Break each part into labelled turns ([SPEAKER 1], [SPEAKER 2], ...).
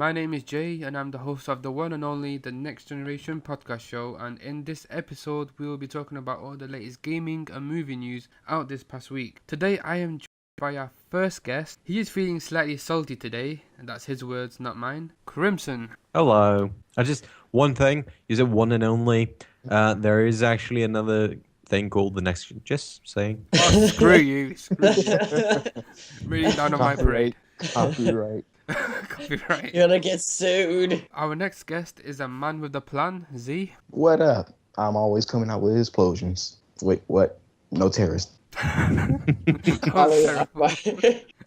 [SPEAKER 1] My name is Jay, and I'm the host of the one and only The Next Generation podcast show. And in this episode, we will be talking about all the latest gaming and movie news out this past week. Today, I am joined by our first guest. He is feeling slightly salty today, and that's his words, not mine. Crimson.
[SPEAKER 2] Hello. One thing, is it one and only? There is actually another thing called the next. Just saying.
[SPEAKER 1] Oh, screw you. Really down on my parade.
[SPEAKER 3] Copyright.
[SPEAKER 1] Copyright.
[SPEAKER 4] You're gonna get sued.
[SPEAKER 1] Our next guest is a man with a plan, Z.
[SPEAKER 3] What up? I'm always coming out with explosions. Wait, what? No terrorists.
[SPEAKER 1] Oh, terrible.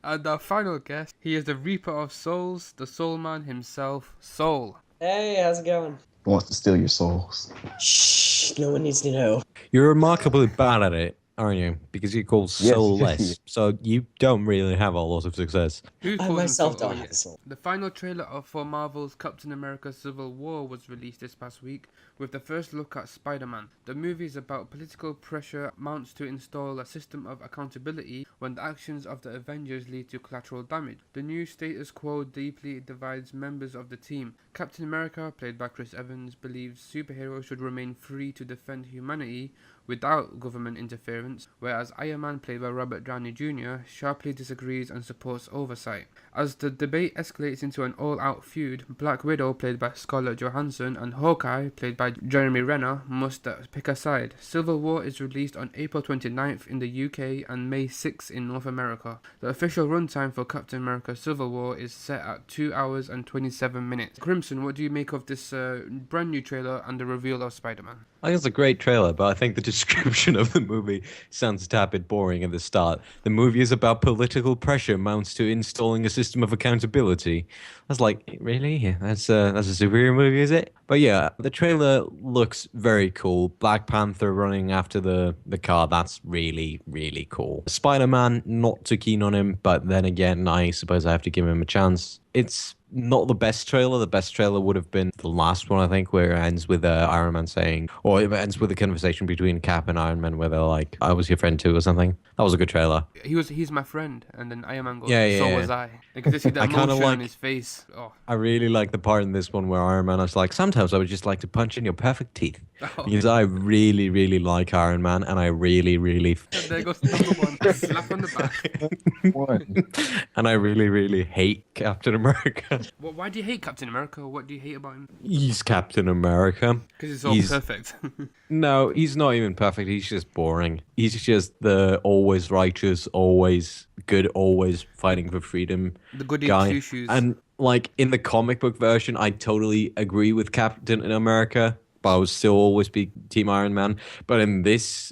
[SPEAKER 1] And our final guest, he is the Reaper of Souls, the Soul Man himself, Soul.
[SPEAKER 4] Hey, how's it going?
[SPEAKER 3] Who wants to steal your souls?
[SPEAKER 4] Shh, no one needs to know.
[SPEAKER 2] You're remarkably bad at it, aren't you? Because you're called
[SPEAKER 3] Yes.
[SPEAKER 2] Soulless, so you don't really have a lot of success.
[SPEAKER 1] Who
[SPEAKER 4] I
[SPEAKER 1] calls
[SPEAKER 4] myself
[SPEAKER 1] himself-
[SPEAKER 4] don't
[SPEAKER 1] oh,
[SPEAKER 4] have a soul.
[SPEAKER 1] The final trailer for Marvel's Captain America Civil War was released this past week, with the first look at Spider-Man. The movie is about political pressure mounts to install a system of accountability when the actions of the Avengers lead to collateral damage. The new status quo deeply divides members of the team. Captain America, played by Chris Evans, believes superheroes should remain free to defend humanity without government interference, whereas Iron Man, played by Robert Downey Jr., sharply disagrees and supports oversight. As the debate escalates into an all-out feud, Black Widow, played by Scarlett Johansson, and Hawkeye, played by Jeremy Renner, must pick a side. Civil War is released on April 29th in the UK and May 6th in North America. The official runtime for Captain America Civil War is set at 2 hours and 27 minutes. Crimson, what do you make of this brand new trailer and the reveal of Spider-Man?
[SPEAKER 2] I think it's a great trailer, but I think the description of the movie sounds a tad bit boring at the start. The movie is about political pressure mounts to installing a system of accountability. I was like, really? That's a superhero movie, is it? But yeah, the trailer looks very cool. Black Panther running after the car, that's really, really cool. Spider-Man, not too keen on him, but then again, I suppose I have to give him a chance. It's not the best trailer. The best trailer would have been the last one, I think, where it ends with Iron Man saying, or it ends with a conversation between Cap and Iron Man where they're like, I was your friend too, or something. That was a good trailer.
[SPEAKER 1] He's my friend, and then Iron Man goes,
[SPEAKER 2] Yeah,
[SPEAKER 1] so
[SPEAKER 2] yeah.
[SPEAKER 1] was I. You can just see that
[SPEAKER 2] I kinda
[SPEAKER 1] emotion on
[SPEAKER 2] like-
[SPEAKER 1] his face. Oh.
[SPEAKER 2] I really like the part in this one where Iron Man is like, sometimes I would just like to punch in your perfect teeth.
[SPEAKER 1] Oh.
[SPEAKER 2] Because I really, really like Iron Man, and I really, really...
[SPEAKER 1] There goes number one. Slap on the back.
[SPEAKER 3] One.
[SPEAKER 2] and I really, really hate Captain America.
[SPEAKER 1] Well, why do you hate Captain America? What do you hate about him?
[SPEAKER 2] He's Captain America.
[SPEAKER 1] Because he's so
[SPEAKER 2] He's-
[SPEAKER 1] perfect.
[SPEAKER 2] No, he's not even perfect. He's just boring. He's just the always righteous, always good, always fighting for freedom
[SPEAKER 1] The goody
[SPEAKER 2] guy.
[SPEAKER 1] two shoes.
[SPEAKER 2] And like in the comic book version, I totally agree with Captain America, but I would still always be Team Iron Man. But in this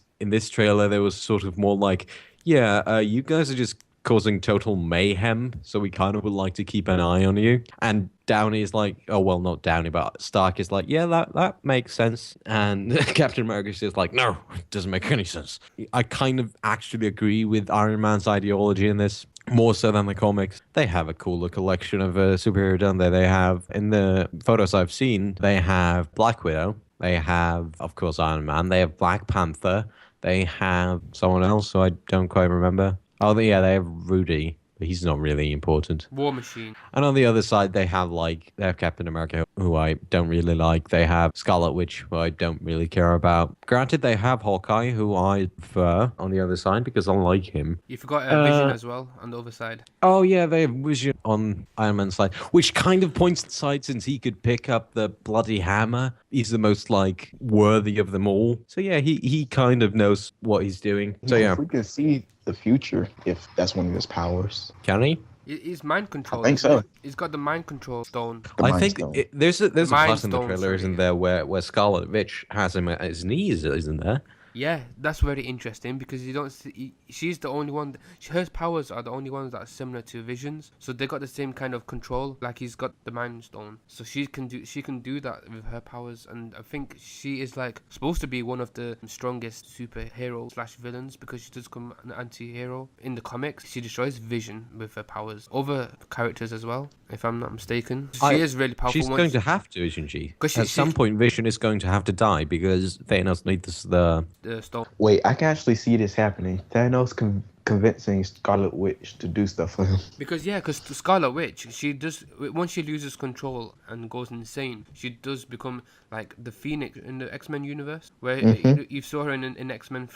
[SPEAKER 2] trailer, there was sort of more like, yeah, you guys are just causing total mayhem, so we kind of would like to keep an eye on you. And Downey is like, oh, well, not Downey, but Stark is like, yeah, that makes sense. And Captain America is just like, no, it doesn't make any sense. I kind of actually agree with Iron Man's ideology in this, more so than the comics. They have a cooler collection of superhero down there. They have, in the photos I've seen, they have Black Widow. They have, of course, Iron Man. They have Black Panther. They have someone else who I don't quite remember. Oh, yeah, they have Rudy, but he's not really important.
[SPEAKER 1] War Machine.
[SPEAKER 2] And on the other side, they have Captain America, who I don't really like. They have Scarlet Witch, who I don't really care about. Granted, they have Hawkeye, who I prefer on the other side because I like him.
[SPEAKER 1] You forgot Vision as well on the other side.
[SPEAKER 2] Oh, yeah, they have Vision on Iron Man's side, which kind of points to the side since he could pick up the bloody hammer. He's the most, worthy of them all. So, yeah, he kind of knows what he's doing. So, yeah.
[SPEAKER 3] We can see the future if that's one of his powers.
[SPEAKER 2] Can he?
[SPEAKER 1] He's mind control.
[SPEAKER 3] I think so.
[SPEAKER 1] He's got the mind control stone.
[SPEAKER 3] The
[SPEAKER 2] I
[SPEAKER 3] Mind
[SPEAKER 2] think
[SPEAKER 3] Stone.
[SPEAKER 2] there's a
[SPEAKER 1] Mind
[SPEAKER 2] part in the
[SPEAKER 1] Stone,
[SPEAKER 2] trailer,
[SPEAKER 1] sorry.
[SPEAKER 2] isn't there, where Scarlet Witch has him at his knees, isn't there?
[SPEAKER 1] Yeah, that's very interesting because you don't see. She's the only one. Her powers are the only ones that are similar to Vision's, so they got the same kind of control. Like he's got the Mind Stone, so she can do that with her powers. And I think she is supposed to be one of the strongest superhero / villains because she does come an anti-hero in the comics. She destroys Vision with her powers. Other characters as well, if I'm not mistaken. She is really powerful.
[SPEAKER 2] She's going to have to, isn't she?
[SPEAKER 1] 'Cause
[SPEAKER 2] At some point, Vision is going to have to die because Thanos needs the
[SPEAKER 1] the stone.
[SPEAKER 3] Wait, I can actually see this happening. Thanos convincing Scarlet Witch to do stuff for him?
[SPEAKER 1] Because Scarlet Witch, she does once she loses control and goes insane, she does become like the Phoenix in the X-Men universe, where you saw her in X-Men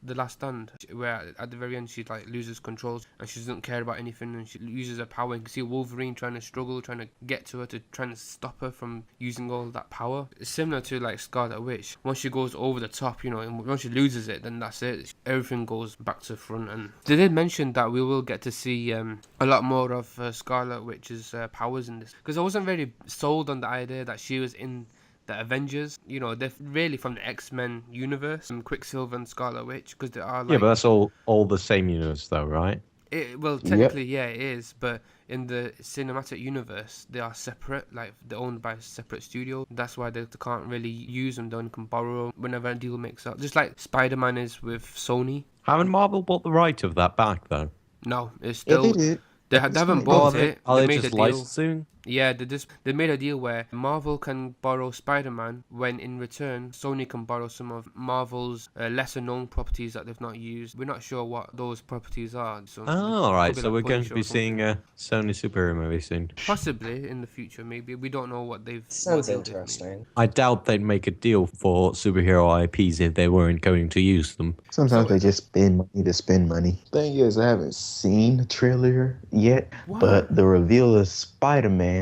[SPEAKER 1] the Last Stand, where at the very end she like loses control and she doesn't care about anything and she uses her power. And you can see Wolverine trying to struggle, trying to get to her to try and stop her from using all that power. It's similar to like Scarlet Witch. Once she goes over the top, and once she loses it, then that's it. Everything goes back to front. And they did mention that we will get to see a lot more of Scarlet Witch's powers in this, because I wasn't very sold on the idea that she was in the Avengers. They're really from the X-Men universe, and Quicksilver and Scarlet Witch, because they are like...
[SPEAKER 2] Yeah, but that's all the same universe, though, right?
[SPEAKER 1] Well, technically, yeah, it is, but in the cinematic universe, they are separate, like they're owned by a separate studio. That's why they can't really use them, they only can borrow whenever a deal makes up. Just like Spider-Man is with Sony.
[SPEAKER 2] Haven't Marvel bought the right of that back, though?
[SPEAKER 1] No, it's still...
[SPEAKER 3] Yeah, they did.
[SPEAKER 1] They haven't bought it.
[SPEAKER 2] Are they
[SPEAKER 1] made
[SPEAKER 2] just
[SPEAKER 1] a deal.
[SPEAKER 2] licensing?
[SPEAKER 1] Yeah, they made a deal where Marvel can borrow Spider-Man, when in return Sony can borrow some of Marvel's lesser known properties that they've not used. We're not sure what those properties are. So
[SPEAKER 2] Alright, so
[SPEAKER 1] like
[SPEAKER 2] we're going
[SPEAKER 1] Punisher
[SPEAKER 2] to
[SPEAKER 1] or
[SPEAKER 2] be
[SPEAKER 1] something.
[SPEAKER 2] seeing a Sony superhero movie soon.
[SPEAKER 1] Possibly in the future, maybe. We don't know what they've...
[SPEAKER 4] Sounds
[SPEAKER 1] what they'll do,
[SPEAKER 4] interesting.
[SPEAKER 2] I doubt they'd make a deal for superhero IPs if they weren't going to use them.
[SPEAKER 3] Sometimes they just spend money to spend money. Thing is, I haven't seen the trailer yet,
[SPEAKER 1] Wow.
[SPEAKER 3] but the reveal of Spider-Man,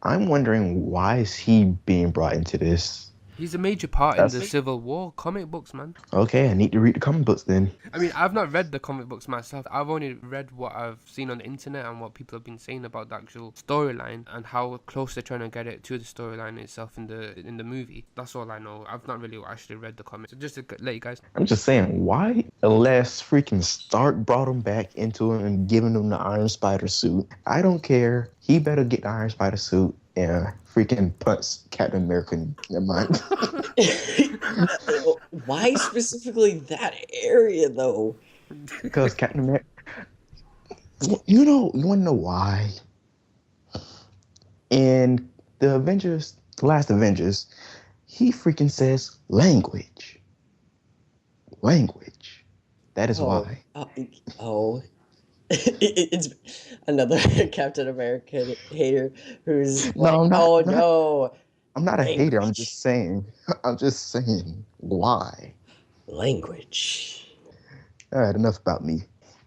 [SPEAKER 3] I'm wondering why is he being brought into this?
[SPEAKER 1] He's a major part
[SPEAKER 3] That's
[SPEAKER 1] in the
[SPEAKER 3] it.
[SPEAKER 1] Civil War comic books, man.
[SPEAKER 3] Okay, I need to read the comic books then.
[SPEAKER 1] I mean, I've not read the comic books myself. I've only read what I've seen on the internet and what people have been saying about the actual storyline and how close they're trying to get it to the storyline itself in the movie. That's all I know. I've not really actually read the comics. So just to let you guys...
[SPEAKER 3] I'm just saying, why unless freaking Stark brought him back into him and giving him the Iron Spider suit? I don't care. He better get the Iron Spider suit and freaking punch Captain America. Never mind.
[SPEAKER 4] Why specifically that area, though?
[SPEAKER 3] Because Captain America... You want to know why? In the last Avengers, he freaking says language. Language. That is why.
[SPEAKER 4] It's another Captain America hater who's
[SPEAKER 3] No,
[SPEAKER 4] like,
[SPEAKER 3] I'm not-
[SPEAKER 4] oh
[SPEAKER 3] not-
[SPEAKER 4] no,
[SPEAKER 3] I'm not a hater. I'm
[SPEAKER 4] Language.
[SPEAKER 3] just saying. Why?
[SPEAKER 4] language.
[SPEAKER 3] All right, enough about me.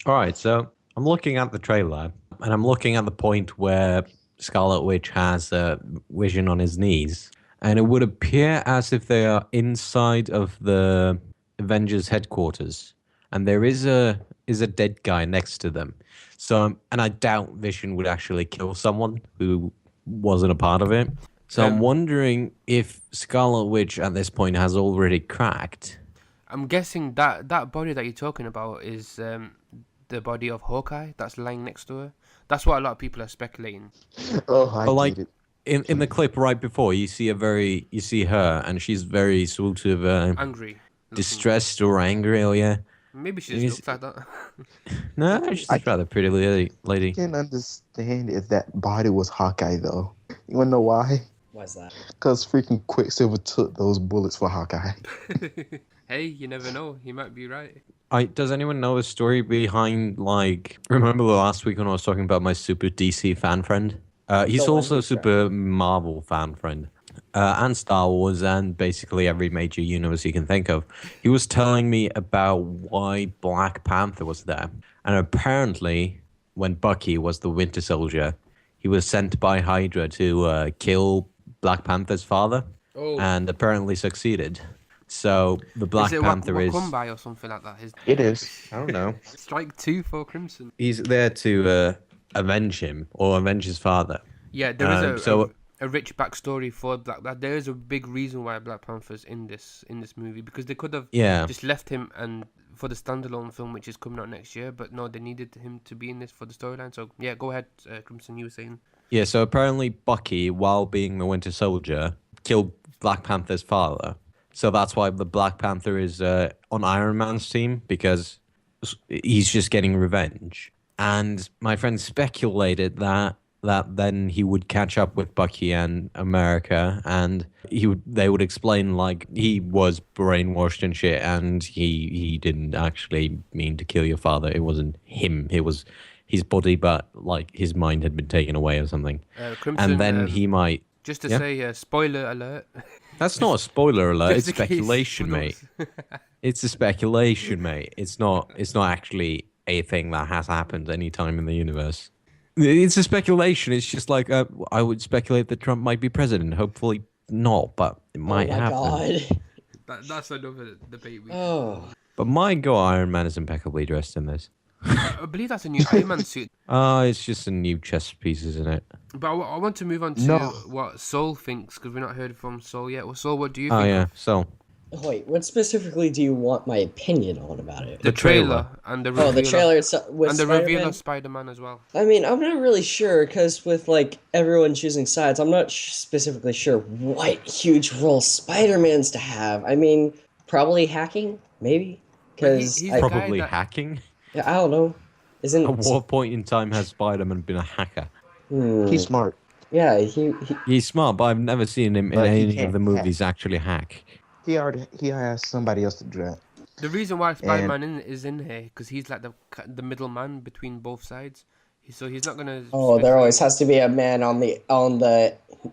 [SPEAKER 2] Alright, so I'm looking at the trailer, and I'm looking at the point where Scarlet Witch has Vision on his knees, and it would appear as if they are inside of the Avengers headquarters, and there is a dead guy next to them. So, and I doubt Vision would actually kill someone who wasn't a part of it. So I'm wondering if Scarlet Witch at this point has already cracked.
[SPEAKER 1] I'm guessing that body that you're talking about is the body of Hawkeye that's lying next to her. That's what a lot of people are speculating.
[SPEAKER 3] Oh, I
[SPEAKER 2] But like
[SPEAKER 3] get it.
[SPEAKER 2] in the clip right before, you see her, and she's very sort of
[SPEAKER 1] Angry. looking.
[SPEAKER 2] distressed or angry. Oh yeah,
[SPEAKER 1] Maybe she
[SPEAKER 2] Is-
[SPEAKER 1] just looks like that.
[SPEAKER 2] no, she's a rather pretty lady.
[SPEAKER 3] I can't understand if that body was Hawkeye, though. You want to know why?
[SPEAKER 4] Why's that?
[SPEAKER 3] Because freaking Quicksilver took those bullets for Hawkeye.
[SPEAKER 1] Hey, you never know. He might be right.
[SPEAKER 2] Does anyone know the story behind, like, remember the last week when I was talking about my super DC fan friend? He's
[SPEAKER 4] The
[SPEAKER 2] also a
[SPEAKER 4] one
[SPEAKER 2] super Marvel fan friend. And Star Wars and basically every major universe you can think of. He was telling me about why Black Panther was there. And apparently, when Bucky was the Winter Soldier, he was sent by Hydra to kill Black Panther's father,
[SPEAKER 1] Oh.
[SPEAKER 2] and apparently succeeded. So the Black
[SPEAKER 1] is it
[SPEAKER 2] Panther is...
[SPEAKER 1] Wakumbai or something like that?
[SPEAKER 3] It is.
[SPEAKER 2] I don't know.
[SPEAKER 1] Strike 2 for Crimson.
[SPEAKER 2] He's there to avenge him or avenge his father.
[SPEAKER 1] Yeah, there is
[SPEAKER 2] so-
[SPEAKER 1] a rich backstory for there is a big reason why Black Panther's in this movie, because they could have
[SPEAKER 2] Yeah.
[SPEAKER 1] just left him and for the standalone film, which is coming out next year, but no, they needed him to be in this for the storyline. So yeah, go ahead, Crimson. You were saying.
[SPEAKER 2] Yeah, so apparently Bucky, while being the Winter Soldier, killed Black Panther's father. So that's why the Black Panther is on Iron Man's team, because he's just getting revenge. And my friend speculated that that then he would catch up with Bucky and America, and they would explain like he was brainwashed and shit, and he didn't actually mean to kill your father. It wasn't him. It was his body, but like his mind had been taken away or something.
[SPEAKER 1] Crimson,
[SPEAKER 2] And then he might.
[SPEAKER 1] Just to
[SPEAKER 2] Yeah?
[SPEAKER 1] say, spoiler alert.
[SPEAKER 2] That's not a spoiler alert. It's
[SPEAKER 1] Just in case
[SPEAKER 2] speculation,
[SPEAKER 1] who
[SPEAKER 2] mate.
[SPEAKER 1] knows?
[SPEAKER 2] It's a speculation, mate. It's not actually a thing that has happened any time in the universe. It's a speculation. It's just like I would speculate that Trump might be president. Hopefully not, but it might
[SPEAKER 4] oh my
[SPEAKER 2] happen.
[SPEAKER 4] God.
[SPEAKER 1] That's another debate.
[SPEAKER 4] Oh.
[SPEAKER 2] But my God, Iron Man is impeccably dressed in this.
[SPEAKER 1] I believe that's a new Iron Man suit.
[SPEAKER 2] It's just a new chess piece, isn't it?
[SPEAKER 1] But I want to move on to
[SPEAKER 3] No.
[SPEAKER 1] what Soul thinks, because we've not heard from Soul yet. Well, Soul, what do you
[SPEAKER 2] Oh
[SPEAKER 1] think?
[SPEAKER 2] yeah.
[SPEAKER 1] of
[SPEAKER 2] So
[SPEAKER 4] Wait, what specifically do you want my opinion on about it?
[SPEAKER 1] the trailer
[SPEAKER 2] trailer.
[SPEAKER 1] and the reveal
[SPEAKER 4] Oh, the trailer itself with
[SPEAKER 1] and the reveal
[SPEAKER 4] Spider-Man?
[SPEAKER 1] of Spider-Man as well.
[SPEAKER 4] I mean, I'm not really sure because with like everyone choosing sides, I'm not specifically sure what huge role Spider-Man's to have. I mean, probably hacking, maybe, because
[SPEAKER 1] he's the guy
[SPEAKER 2] probably
[SPEAKER 1] that-
[SPEAKER 2] hacking.
[SPEAKER 4] I don't know. Isn't
[SPEAKER 2] At what point in time has Spider-Man been a hacker?
[SPEAKER 3] He's smart.
[SPEAKER 4] Yeah, he
[SPEAKER 2] He's smart, but I've never seen him in
[SPEAKER 3] But he
[SPEAKER 2] any of
[SPEAKER 3] can't
[SPEAKER 2] the movies actually hack.
[SPEAKER 3] He has somebody else to do that.
[SPEAKER 1] The reason why Spider-Man is in here because he's like the middleman between both sides. So he's not gonna.
[SPEAKER 4] Oh, there always has to be a man on the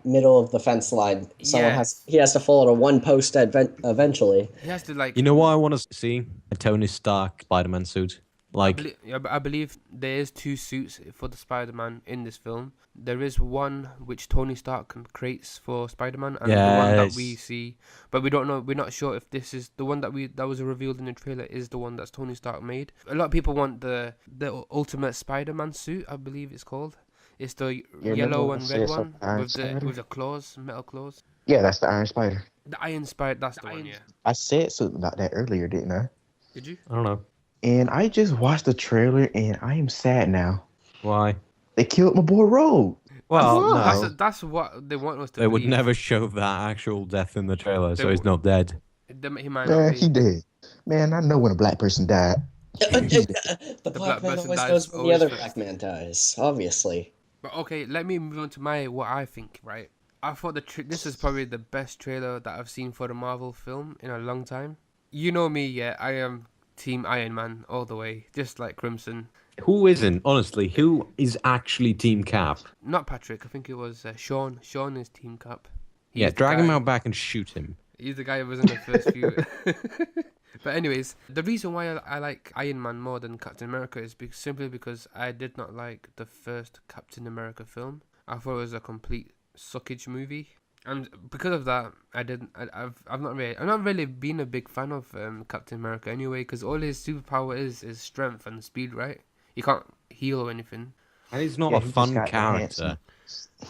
[SPEAKER 4] middle of the fence line. Someone
[SPEAKER 1] Yeah.
[SPEAKER 4] he has to follow to one post eventually.
[SPEAKER 1] He has to like.
[SPEAKER 2] You know what I want to see? A Tony Stark Spider-Man suit. Like,
[SPEAKER 1] I believe there is two suits for the Spider-Man in this film. There is one which Tony Stark creates for Spider-Man, and the one that we
[SPEAKER 2] Yes.
[SPEAKER 1] see, but we don't know. We're not sure if this is the one that was revealed in the trailer is the one that's Tony Stark made. A lot of people want the Ultimate Spider-Man suit, I believe it's called. It's the
[SPEAKER 3] remember
[SPEAKER 1] yellow
[SPEAKER 3] when I
[SPEAKER 1] and
[SPEAKER 3] said
[SPEAKER 1] red
[SPEAKER 3] something,
[SPEAKER 1] one
[SPEAKER 3] Iron
[SPEAKER 1] with
[SPEAKER 3] Spider?
[SPEAKER 1] the claws, metal claws.
[SPEAKER 3] Yeah, that's the Iron Spider.
[SPEAKER 1] The Iron Spider, that's the one. Yeah.
[SPEAKER 3] I said something about that earlier, didn't I?
[SPEAKER 1] Did you?
[SPEAKER 2] I don't know.
[SPEAKER 3] And I just watched the trailer, and I am sad now.
[SPEAKER 2] Why?
[SPEAKER 3] They killed my boy Rogue.
[SPEAKER 2] Well,
[SPEAKER 3] That's-
[SPEAKER 2] no.
[SPEAKER 1] That's what they want us to
[SPEAKER 2] They would
[SPEAKER 1] believe.
[SPEAKER 2] never show that actual death in the trailer, so
[SPEAKER 1] They
[SPEAKER 2] he's
[SPEAKER 1] would-
[SPEAKER 2] not dead.
[SPEAKER 1] He might not
[SPEAKER 3] Man,
[SPEAKER 1] be.
[SPEAKER 3] he dead. Man, I know when a black person died.
[SPEAKER 4] The
[SPEAKER 1] black
[SPEAKER 4] black man
[SPEAKER 1] person
[SPEAKER 4] always
[SPEAKER 1] dies
[SPEAKER 4] goes when the
[SPEAKER 1] always
[SPEAKER 4] other
[SPEAKER 1] first.
[SPEAKER 4] black man dies. Obviously.
[SPEAKER 1] But okay, let me move on to what I think. Right, I thought this is probably the best trailer that I've seen for the Marvel film in a long time. You know me, yeah. I am Team Iron Man all the way, just like Crimson.
[SPEAKER 2] Who isn't? Honestly, who is actually Team Cap?
[SPEAKER 1] Not Patrick. I think it was Sean. Sean is Team Cap.
[SPEAKER 2] Yeah,
[SPEAKER 1] He's the
[SPEAKER 2] drag him
[SPEAKER 1] guy-
[SPEAKER 2] out back and shoot him.
[SPEAKER 1] He's the guy who was in the first few. But anyways, the reason why I like Iron Man more than Captain America is simply because I did not like the first Captain America film. I thought it was a complete suckage movie, and because of that, I've not really been a big fan of Captain America anyway. Because all his superpower is strength and speed, right? He can't heal or anything.
[SPEAKER 2] And he's not
[SPEAKER 3] Yeah,
[SPEAKER 2] a
[SPEAKER 3] he just
[SPEAKER 2] fun
[SPEAKER 3] got
[SPEAKER 2] character.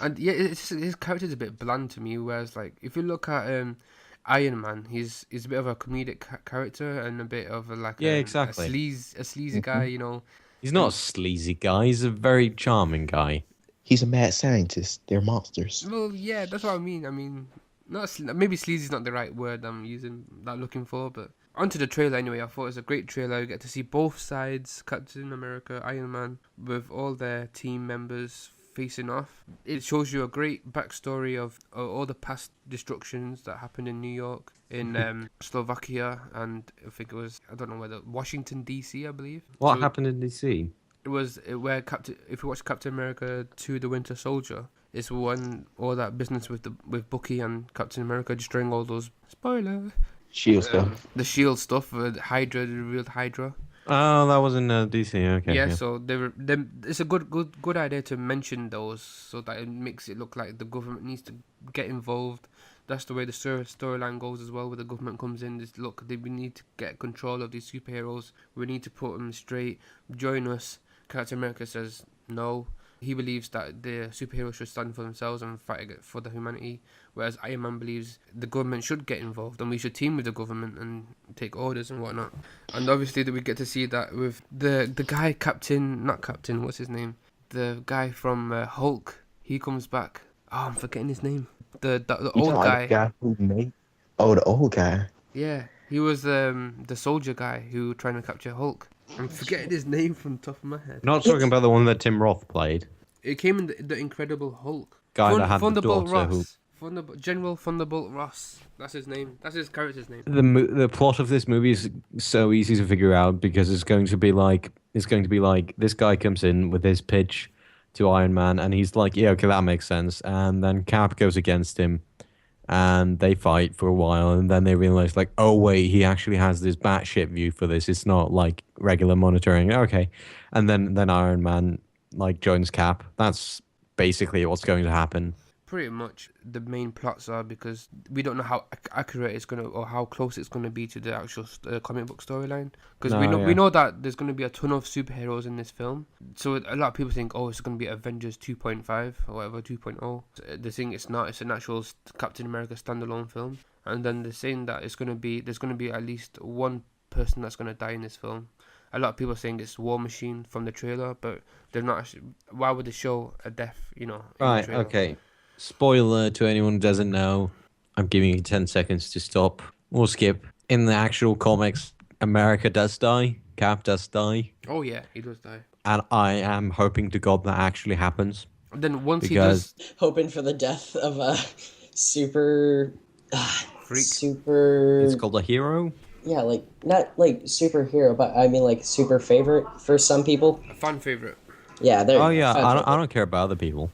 [SPEAKER 1] And yeah, his character's a bit bland to me. Whereas, like, if you look at Iron Man, he's a bit of a comedic character and a bit of
[SPEAKER 2] Yeah, exactly.
[SPEAKER 1] a sleazy guy, you know.
[SPEAKER 2] He's not a sleazy guy. He's a very charming guy.
[SPEAKER 3] He's a mad scientist. They're monsters.
[SPEAKER 1] Well, yeah, that's what I mean. I mean, maybe sleazy is not the right word I'm looking for, but onto the trailer anyway. I thought it was a great trailer. You get to see both sides, Captain America, Iron Man, with all their team members facing off. It shows you a great backstory of all the past destructions that happened in New York, in Slovakia, and I think it was, I don't know whether, Washington DC, I believe.
[SPEAKER 2] What
[SPEAKER 1] So
[SPEAKER 2] happened in DC?
[SPEAKER 1] It was where if you watch Captain America 2: The Winter Soldier, it's when all that business with Bucky and Captain America destroying all those
[SPEAKER 3] Shield stuff.
[SPEAKER 1] the shield stuff, with Hydra, the real Hydra.
[SPEAKER 2] Oh, that was in DC. Okay.
[SPEAKER 1] Yeah, so it's a good idea to mention those so that it makes it look like the government needs to get involved. That's the way the storyline goes as well, where the government comes in. Look, we need to get control of these superheroes. We need to put them straight. Join us. Captain America says no. He believes that the superheroes should stand for themselves and fight for the humanity, whereas Iron Man believes the government should get involved and we should team with the government and take orders and whatnot. And obviously that we get to see that with the guy what's his name? The guy from Hulk. He comes back. Oh, I'm forgetting his name. The old guy.
[SPEAKER 3] The guy who made. Oh, the old guy.
[SPEAKER 1] Yeah, he was the soldier guy who trying to capture Hulk. I'm forgetting his name from the top of my head.
[SPEAKER 2] Not talking about the one that Tim Roth played.
[SPEAKER 1] It came in the Incredible Hulk.
[SPEAKER 2] Guy that had the
[SPEAKER 1] Thunderbolt
[SPEAKER 2] daughter who.
[SPEAKER 1] Ross. General Thunderbolt Ross. That's his name. That's his character's name.
[SPEAKER 2] The plot of this movie is so easy to figure out because it's going to be like this guy comes in with his pitch to Iron Man and he's like, yeah, okay, that makes sense, and then Cap goes against him and they fight for a while and then they realize like, oh wait, he actually has this batshit view for this. It's not like regular monitoring. Okay, and then Iron Man like joins Cap. That's basically what's going to happen.
[SPEAKER 1] Pretty much the main plots are, because we don't know how accurate it's gonna or how close it's gonna be to the actual comic book storyline. Because we know that there's gonna be a ton of superheroes in this film, so a lot of people think, oh, it's gonna be Avengers 2.5 or whatever 2.0. The thing it's not. It's an actual Captain America standalone film, and then they're saying that there's gonna be at least one person that's gonna die in this film. A lot of people are saying it's War Machine from the trailer, but they're not actually. Why would they show a death? In
[SPEAKER 2] Right.
[SPEAKER 1] the trailer?
[SPEAKER 2] Okay. Spoiler to anyone who doesn't know, I'm giving you 10 seconds to stop or skip. In the actual comics, America does die, Cap does die,
[SPEAKER 1] Oh yeah, he does die.
[SPEAKER 2] and I am hoping to God that actually happens.
[SPEAKER 1] And then once
[SPEAKER 2] Because-
[SPEAKER 1] he does,
[SPEAKER 4] Hoping for the death of a super,
[SPEAKER 1] Freak.
[SPEAKER 4] super.
[SPEAKER 2] It's called a hero.
[SPEAKER 4] Yeah, like not like superhero, but I mean like super favorite for some people.
[SPEAKER 1] a fan favorite.
[SPEAKER 4] Yeah, there.
[SPEAKER 2] Oh yeah, I don't care about other people.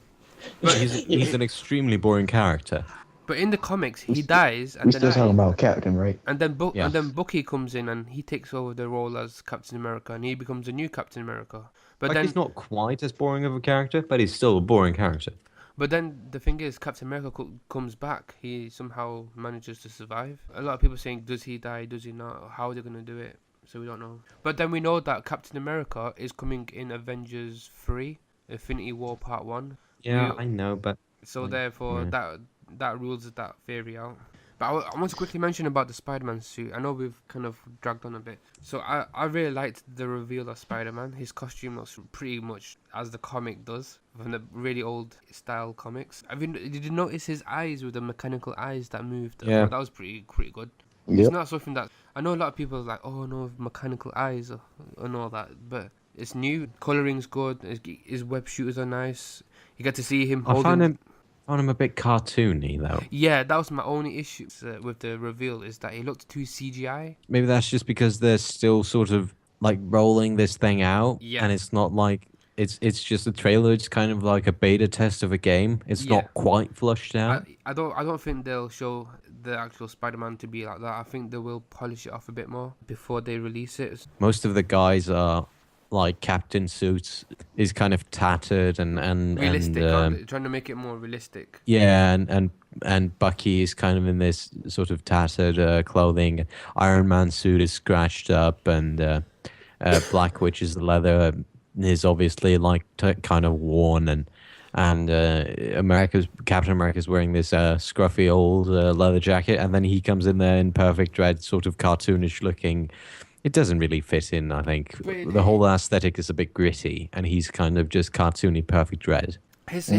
[SPEAKER 2] But he's an extremely boring character.
[SPEAKER 1] But in the comics, he dies, and
[SPEAKER 3] We
[SPEAKER 1] then
[SPEAKER 3] still talking about Captain, right?
[SPEAKER 1] and then
[SPEAKER 2] Yeah.
[SPEAKER 1] and then Bucky comes in and he takes over the role as Captain America, and he becomes a new Captain America. But
[SPEAKER 2] Like
[SPEAKER 1] then
[SPEAKER 2] he's not quite as boring of a character, but he's still a boring character.
[SPEAKER 1] But then the thing is, Captain America comes back. He somehow manages to survive. A lot of people saying, does he die? Does he not? How are they gonna do it? So we don't know. But then we know that Captain America is coming in Avengers 3, Infinity War Part 1.
[SPEAKER 2] Yeah,
[SPEAKER 1] We-
[SPEAKER 2] I know, but
[SPEAKER 1] So therefore, that rules that theory out. But I want to quickly mention about the Spider-Man suit. I know we've kind of dragged on a bit. So I really liked the reveal of Spider-Man. His costume looks pretty much as the comic does, from the really old style comics. Did you notice his eyes with the mechanical eyes that moved?
[SPEAKER 2] Yeah.
[SPEAKER 1] That was pretty good.
[SPEAKER 3] Yep.
[SPEAKER 1] It's not something that... I know a lot of people are like, oh no, mechanical eyes and all that. But it's new. Coloring's good. His web shooters are nice. You get to see him
[SPEAKER 2] I
[SPEAKER 1] holding...
[SPEAKER 2] found him a bit cartoony though.
[SPEAKER 1] Yeah, that was my only issue with the reveal, is that he looked too CGI.
[SPEAKER 2] Maybe that's just because they're still sort of like rolling this thing out,
[SPEAKER 1] Yeah.
[SPEAKER 2] and it's not like it's just a trailer. It's kind of like a beta test of a game. It's
[SPEAKER 1] Yeah.
[SPEAKER 2] not quite flushed out.
[SPEAKER 1] I don't think they'll show the actual Spider-Man to be like that. I think they will polish it off a bit more before they release it.
[SPEAKER 2] Most of the guys are like captain suits is kind of tattered and
[SPEAKER 1] Realistic, aren't
[SPEAKER 2] and
[SPEAKER 1] they? Trying to make it more realistic.
[SPEAKER 2] yeah, and Bucky is kind of in this sort of tattered clothing. Iron Man suit is scratched up, and Black Witch's leather is obviously like kind of worn, and Captain America's wearing this scruffy old leather jacket, and then he comes in there in perfect dread, sort of cartoonish looking. It doesn't really fit in, I think.
[SPEAKER 1] But
[SPEAKER 2] The whole aesthetic is a bit gritty, and he's kind of just cartoony perfect dread.
[SPEAKER 1] His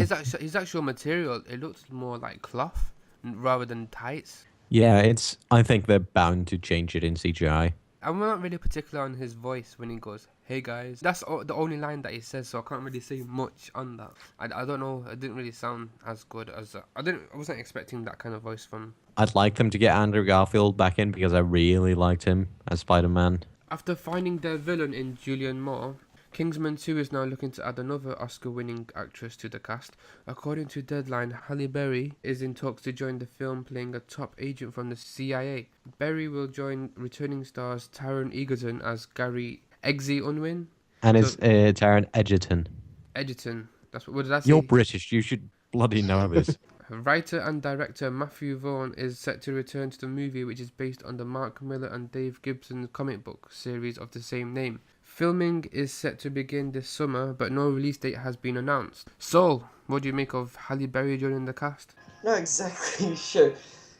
[SPEAKER 1] actual material, it looks more like cloth rather than tights.
[SPEAKER 2] Yeah, I think they're bound to change it in CGI.
[SPEAKER 1] I'm not really particular on his voice when he goes, "Hey guys." That's the only line that he says, so I can't really say much on that. I don't know. It didn't really sound as good as I wasn't expecting that kind of voice from.
[SPEAKER 2] I'd like them to get Andrew Garfield back in because I really liked him as Spider-Man.
[SPEAKER 1] After finding their villain in Julianne Moore, Kingsman 2 is now looking to add another Oscar-winning actress to the cast. According to Deadline, Halle Berry is in talks to join the film playing a top agent from the CIA. Berry will join returning stars Taron Egerton as Gary Eggsy Unwin.
[SPEAKER 2] And
[SPEAKER 1] So-
[SPEAKER 2] it's Taron Egerton.
[SPEAKER 1] Edgerton. What did I say?
[SPEAKER 2] You're British. You should bloody know this.
[SPEAKER 1] Writer and director Matthew Vaughn is set to return to the movie, which is based on the Mark Miller and Dave Gibson comic book series of the same name. Filming is set to begin this summer, but no release date has been announced. So, what do you make of Halle Berry joining the cast?
[SPEAKER 4] Not exactly sure,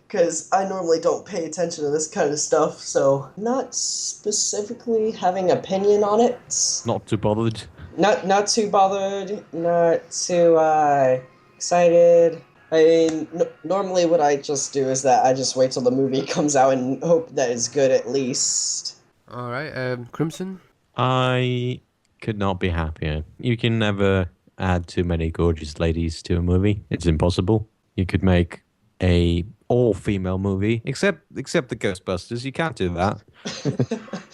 [SPEAKER 4] because I normally don't pay attention to this kind of stuff, so not specifically having opinion on it.
[SPEAKER 2] Not too bothered.
[SPEAKER 4] Not too bothered, not too excited. I mean, normally what I just do is that I just wait till the movie comes out and hope that it's good at least.
[SPEAKER 1] Alright, Crimson?
[SPEAKER 2] I could not be happier. You can never add too many gorgeous ladies to a movie. It's impossible. You could make a all-female movie, except the Ghostbusters. You can't do that.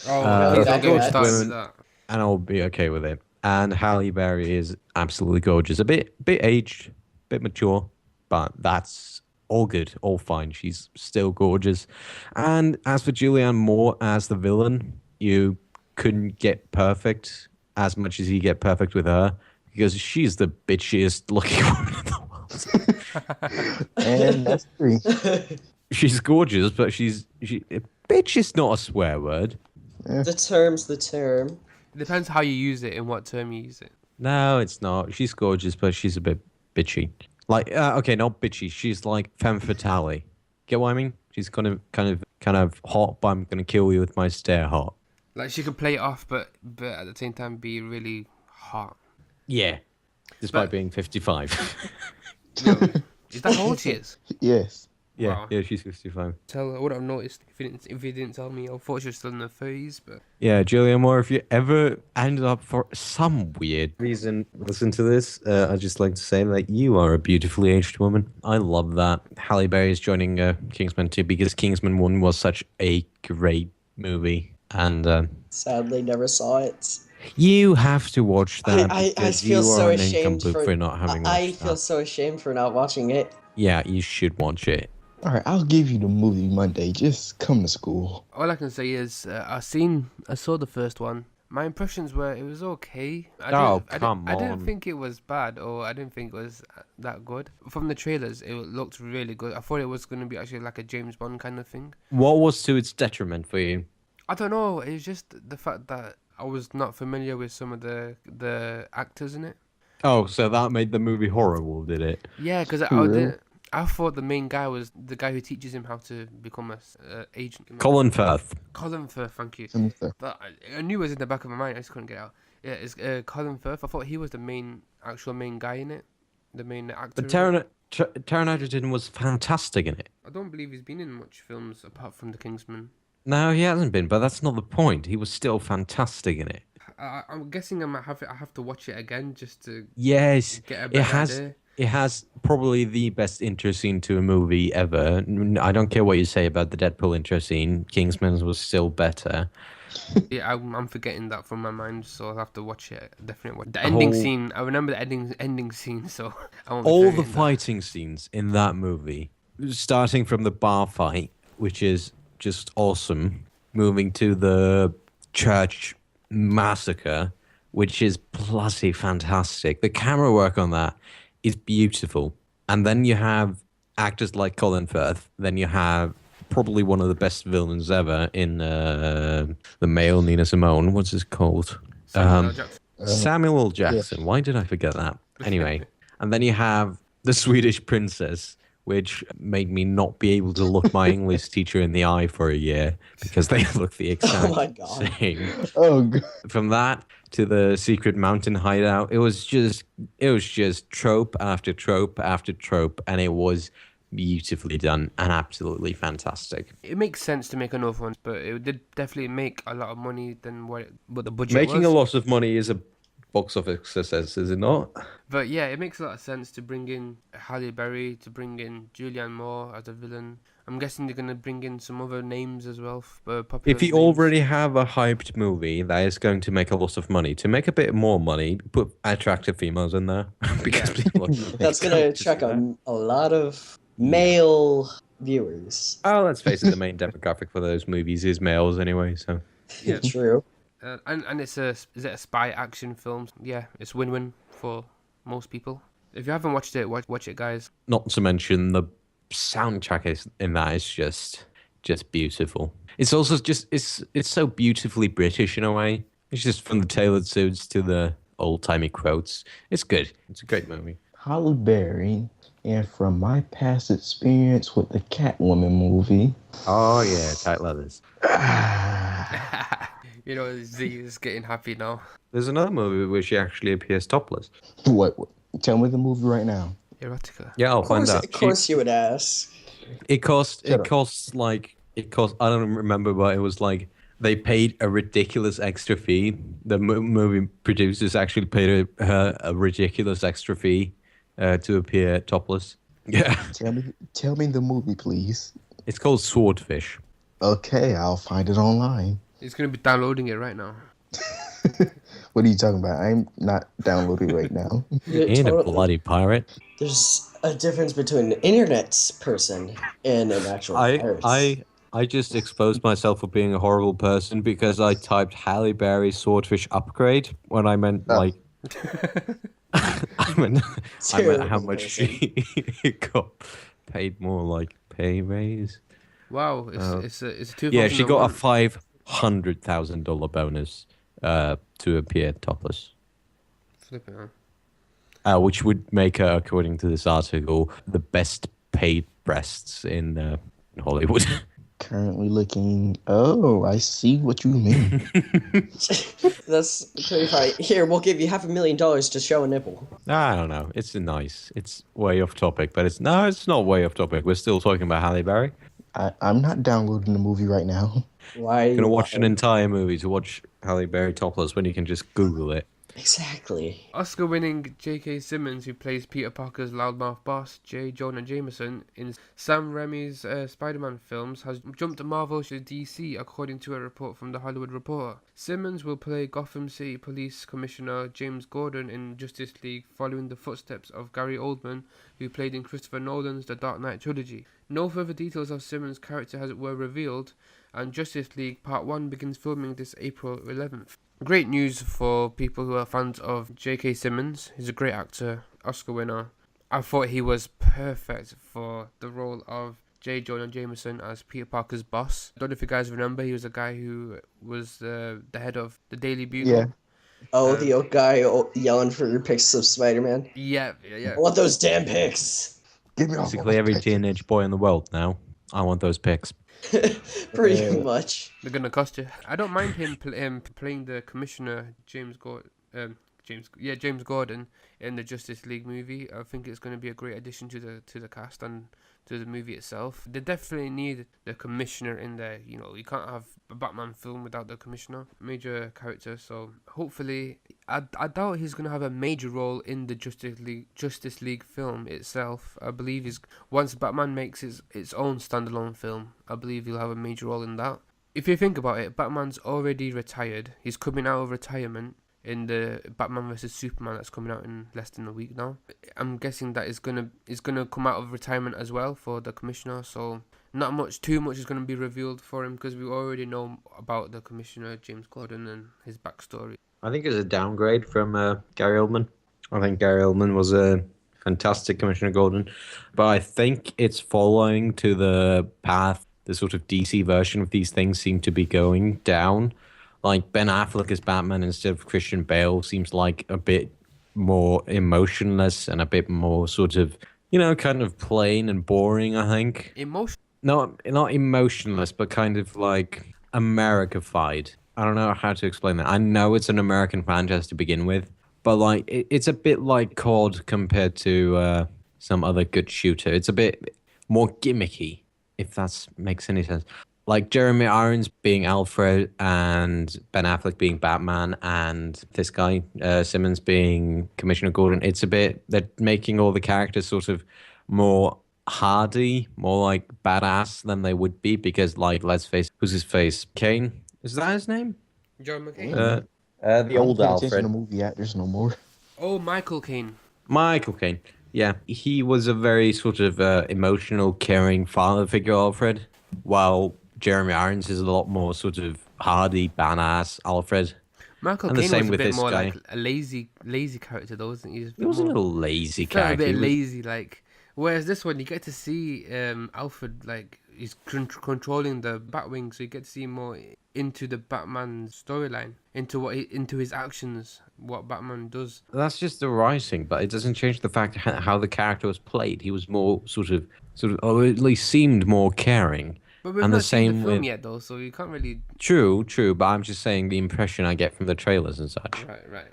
[SPEAKER 1] Oh, please don't get me
[SPEAKER 4] that's-
[SPEAKER 1] started with
[SPEAKER 2] women-
[SPEAKER 1] that.
[SPEAKER 2] And I'll be okay with it. And Halle Berry is absolutely gorgeous. A bit aged, bit mature, but that's all good, all fine. She's still gorgeous. And as for Julianne Moore as the villain, you couldn't get perfect as much as you get perfect with her because she's the bitchiest looking woman in the world.
[SPEAKER 3] And that's 3.
[SPEAKER 2] She's gorgeous, but bitch is not a swear word.
[SPEAKER 4] The term's the term.
[SPEAKER 1] It depends how you use it and what term you use it.
[SPEAKER 2] No, it's not. She's gorgeous, but she's a bit bitchy. Like, okay, not bitchy. She's like femme fatale. Get what I mean? She's kind of hot, but I'm gonna kill you with my stare hot.
[SPEAKER 1] Like she could play it off, but at the same time be really hot.
[SPEAKER 2] Yeah, despite
[SPEAKER 1] But-
[SPEAKER 2] being 55.
[SPEAKER 1] Yo, is that how old she is?
[SPEAKER 3] Yes.
[SPEAKER 2] Yeah,
[SPEAKER 1] Wow.
[SPEAKER 2] yeah, she's 55.
[SPEAKER 1] I would have noticed if you didn't tell me. I thought she was still in her 30s, but
[SPEAKER 2] Yeah, Julianne Moore, if you ever ended up for some weird reason, listen to this, I'd just like to say that you are a beautifully aged woman. I love that. Halle Berry is joining Kingsman 2 because Kingsman 1 was such a great movie. And
[SPEAKER 4] Sadly, never saw it.
[SPEAKER 2] you have to watch that
[SPEAKER 4] I
[SPEAKER 2] because
[SPEAKER 4] feel
[SPEAKER 2] you
[SPEAKER 4] so
[SPEAKER 2] are an
[SPEAKER 4] ashamed
[SPEAKER 2] incomplete for not having watched
[SPEAKER 4] I feel
[SPEAKER 2] that.
[SPEAKER 4] so ashamed for not watching it.
[SPEAKER 2] Yeah, you should watch it.
[SPEAKER 3] All right, I'll give you the movie Monday. Just come to school.
[SPEAKER 1] all I can say is I saw the first one. My impressions were it was okay.
[SPEAKER 2] Oh,
[SPEAKER 1] I
[SPEAKER 2] come
[SPEAKER 1] didn't
[SPEAKER 2] on.
[SPEAKER 1] think it was bad, or I didn't think it was that good. From the trailers, it looked really good. I thought it was going to be actually like a James Bond kind of thing.
[SPEAKER 2] What was to its detriment for you?
[SPEAKER 1] I don't know. It's just the fact that I was not familiar with some of the actors in it.
[SPEAKER 2] Oh, so that made the movie horrible, did it?
[SPEAKER 1] Yeah, because
[SPEAKER 3] Really?
[SPEAKER 1] I thought the main guy was the guy who teaches him how to become a agent.
[SPEAKER 2] Colin Firth.
[SPEAKER 1] Colin Firth, thank you.
[SPEAKER 3] Something.
[SPEAKER 1] But I knew it was in the back of my mind. I just couldn't get it out. Yeah, it's Colin Firth. I thought he was the actual main guy in it, the main actor.
[SPEAKER 2] But
[SPEAKER 1] in it.
[SPEAKER 2] Taron Egerton was fantastic in it.
[SPEAKER 1] I don't believe he's been in much films apart from The Kingsman.
[SPEAKER 2] No, he hasn't been, but that's not the point. He was still fantastic in it.
[SPEAKER 1] I'm guessing I have to watch it again just to
[SPEAKER 2] Yes,
[SPEAKER 1] get a
[SPEAKER 2] it
[SPEAKER 1] better
[SPEAKER 2] has.
[SPEAKER 1] idea.
[SPEAKER 2] It has probably the best intro scene to a movie ever. I don't care what you say about the Deadpool intro scene. Kingsman's was still better.
[SPEAKER 1] Yeah, I'm forgetting that from my mind, so I'll have to watch it. Definitely watch the ending
[SPEAKER 2] whole-
[SPEAKER 1] scene. I remember the ending scene, so I won't be
[SPEAKER 2] All the
[SPEAKER 1] forgetting that.
[SPEAKER 2] fighting scenes in that movie, starting from the bar fight, which is just awesome, moving to the church massacre, which is bloody fantastic. The camera work on that is beautiful. And then you have actors like Colin Firth. Then you have probably one of the best villains ever in the male Nina Simone. What's his called?
[SPEAKER 1] Samuel L. Jackson.
[SPEAKER 2] Samuel L. Jackson. Why did I forget that? Anyway, and then you have the Swedish princess, which made me not be able to look my English teacher in the eye for a year because they look the exact
[SPEAKER 4] my God.
[SPEAKER 2] same.
[SPEAKER 3] Oh, God.
[SPEAKER 2] From that to the secret mountain hideout, it was just trope after trope after trope, and it was beautifully done and absolutely fantastic.
[SPEAKER 1] It makes sense to make another one, but it did definitely make a lot of money than what the budget
[SPEAKER 2] Making
[SPEAKER 1] was.
[SPEAKER 2] a lot of money is a box office success, is it not?
[SPEAKER 1] But yeah, it makes a lot of sense to bring in Halle Berry, to bring in Julianne Moore as a villain. I'm guessing they're going to bring in some other names as well, popular
[SPEAKER 2] If you
[SPEAKER 1] names.
[SPEAKER 2] already have a hyped movie that is going to make a lot of money, to make a bit more money, put attractive females in there because people are
[SPEAKER 4] That's gonna attract a lot of male viewers.
[SPEAKER 2] Oh, let's face it, the main demographic for those movies is males anyway, so.
[SPEAKER 1] Yeah.
[SPEAKER 4] True.
[SPEAKER 1] And is it a spy action film? Yeah, it's win-win for most people. If you haven't watched it, watch it, guys.
[SPEAKER 2] Not to mention the soundtrack in that is just beautiful. It's also just it's so beautifully British in a way. It's just from the tailored suits to the old-timey quotes. It's good. It's a great movie.
[SPEAKER 3] Halle Berry, and from my past experience with the Catwoman movie,
[SPEAKER 2] Oh yeah, tight leathers.
[SPEAKER 1] You know, Z is getting happy now.
[SPEAKER 2] There's another movie where she actually appears topless.
[SPEAKER 3] what? Tell me the movie right now.
[SPEAKER 1] Erotica.
[SPEAKER 2] Yeah, I'll find out.
[SPEAKER 4] Of course you would ask.
[SPEAKER 2] It costs
[SPEAKER 3] Shut up.
[SPEAKER 2] I don't remember, but it was like They paid a ridiculous extra fee. The movie producers actually paid her a ridiculous extra fee to appear topless. Yeah.
[SPEAKER 3] Tell me the movie, please.
[SPEAKER 2] It's called Swordfish.
[SPEAKER 3] Okay, I'll find it online.
[SPEAKER 1] He's gonna be downloading it right now.
[SPEAKER 3] What are you talking about? I'm not downloading right now.
[SPEAKER 2] You ain't a bloody pirate.
[SPEAKER 4] There's a difference between an internet person and an actual pirate.
[SPEAKER 2] I just exposed myself for being a horrible person because I typed Halle Berry Swordfish upgrade when I meant like I meant how much she got paid more, like pay raise.
[SPEAKER 1] Wow, it's a two.
[SPEAKER 2] Yeah, she got a $500,000 bonus to appear topless.
[SPEAKER 1] Flipping
[SPEAKER 2] out. Which would make her, according to this article, the best paid breasts in Hollywood.
[SPEAKER 3] Currently looking. Oh, I see what you mean.
[SPEAKER 4] That's pretty funny. Here, we'll give you $500,000 to show a nipple.
[SPEAKER 2] I don't know. It's nice. It's way off topic, but it's not way off topic. We're still talking about Halle Berry.
[SPEAKER 3] I'm not downloading the movie right now.
[SPEAKER 4] Why?
[SPEAKER 2] You're gonna watch an entire movie to watch Halle Berry topless when you can just Google it.
[SPEAKER 4] Exactly.
[SPEAKER 1] Oscar-winning J.K. Simmons, who plays Peter Parker's loudmouth boss, J. Jonah Jameson, in Sam Raimi's Spider-Man films, has jumped Marvel to DC, according to a report from The Hollywood Reporter. Simmons will play Gotham City Police Commissioner James Gordon in Justice League, following the footsteps of Gary Oldman, who played in Christopher Nolan's The Dark Knight trilogy. No further details of Simmons' character were revealed, and Justice League Part 1 begins filming this April 11th. Great news for people who are fans of J.K. Simmons. He's a great actor, Oscar winner. I thought he was perfect for the role of J. Jonah Jameson as Peter Parker's boss. I don't know if you guys remember, he was a guy who was the head of the Daily Bugle.
[SPEAKER 3] Yeah.
[SPEAKER 4] Oh, the old guy yelling for your pics of Spider-Man?
[SPEAKER 1] Yeah.
[SPEAKER 4] I want those damn pics!
[SPEAKER 3] Give me all
[SPEAKER 2] Basically, every teenage boy in the world now. I want those pics.
[SPEAKER 4] Pretty much.
[SPEAKER 1] They're gonna cost you. I don't mind him playing the commissioner, James Gordon in the Justice League movie. I think it's going to be a great addition to the cast and to the movie itself. They definitely need the commissioner in there. You know, you can't have a Batman film without the commissioner, major character. So hopefully, I doubt he's going to have a major role in the Justice League film itself. I believe once Batman makes its own standalone film, I believe he'll have a major role in that. If you think about it, Batman's already retired. He's coming out of retirement in the Batman vs Superman that's coming out in less than a week now. I'm guessing that is gonna come out of retirement as well for the commissioner. So not too much is gonna be revealed for him because we already know about the commissioner, James Gordon, and his backstory.
[SPEAKER 2] I think it's a downgrade from Gary Oldman. I think Gary Oldman was a fantastic Commissioner Gordon, but I think it's following to the path the sort of DC version of these things seem to be going down. Like Ben Affleck as Batman instead of Christian Bale seems like a bit more emotionless and a bit more sort of, kind of plain and boring, I think. No, not emotionless, but kind of like Americified. I don't know how to explain that. I know it's an American franchise to begin with, but like it's a bit like COD compared to some other good shooter. It's a bit more gimmicky, if that makes any sense. Like Jeremy Irons being Alfred and Ben Affleck being Batman and this guy, Simmons, being Commissioner Gordon. It's a bit, they're making all the characters sort of more hardy, more like badass than they would be because, like, let's face, who's his face? Kane? Is that his name?
[SPEAKER 1] John McCain?
[SPEAKER 2] The old Alfred.
[SPEAKER 3] The movie actors no more.
[SPEAKER 1] Oh, Michael Caine.
[SPEAKER 2] Michael Caine. Yeah, he was a very sort of emotional, caring father figure, Alfred, while Jeremy Irons is a lot more sort of hardy, badass Alfred.
[SPEAKER 1] Michael Caine was a bit more like a lazy character, though, wasn't he?
[SPEAKER 2] He wasn't a lazy character.
[SPEAKER 1] A bit lazy, like. Whereas this one, you get to see Alfred, like, he's controlling the Batwing, so you get to see more into the Batman storyline, into his actions, what Batman does.
[SPEAKER 2] That's just the writing, but it doesn't change the fact how the character was played. He was more sort of, or at least seemed more caring.
[SPEAKER 1] But we've not seen the film yet, though, so you can't really...
[SPEAKER 2] True, but I'm just saying the impression I get from the trailers and such.
[SPEAKER 1] Right.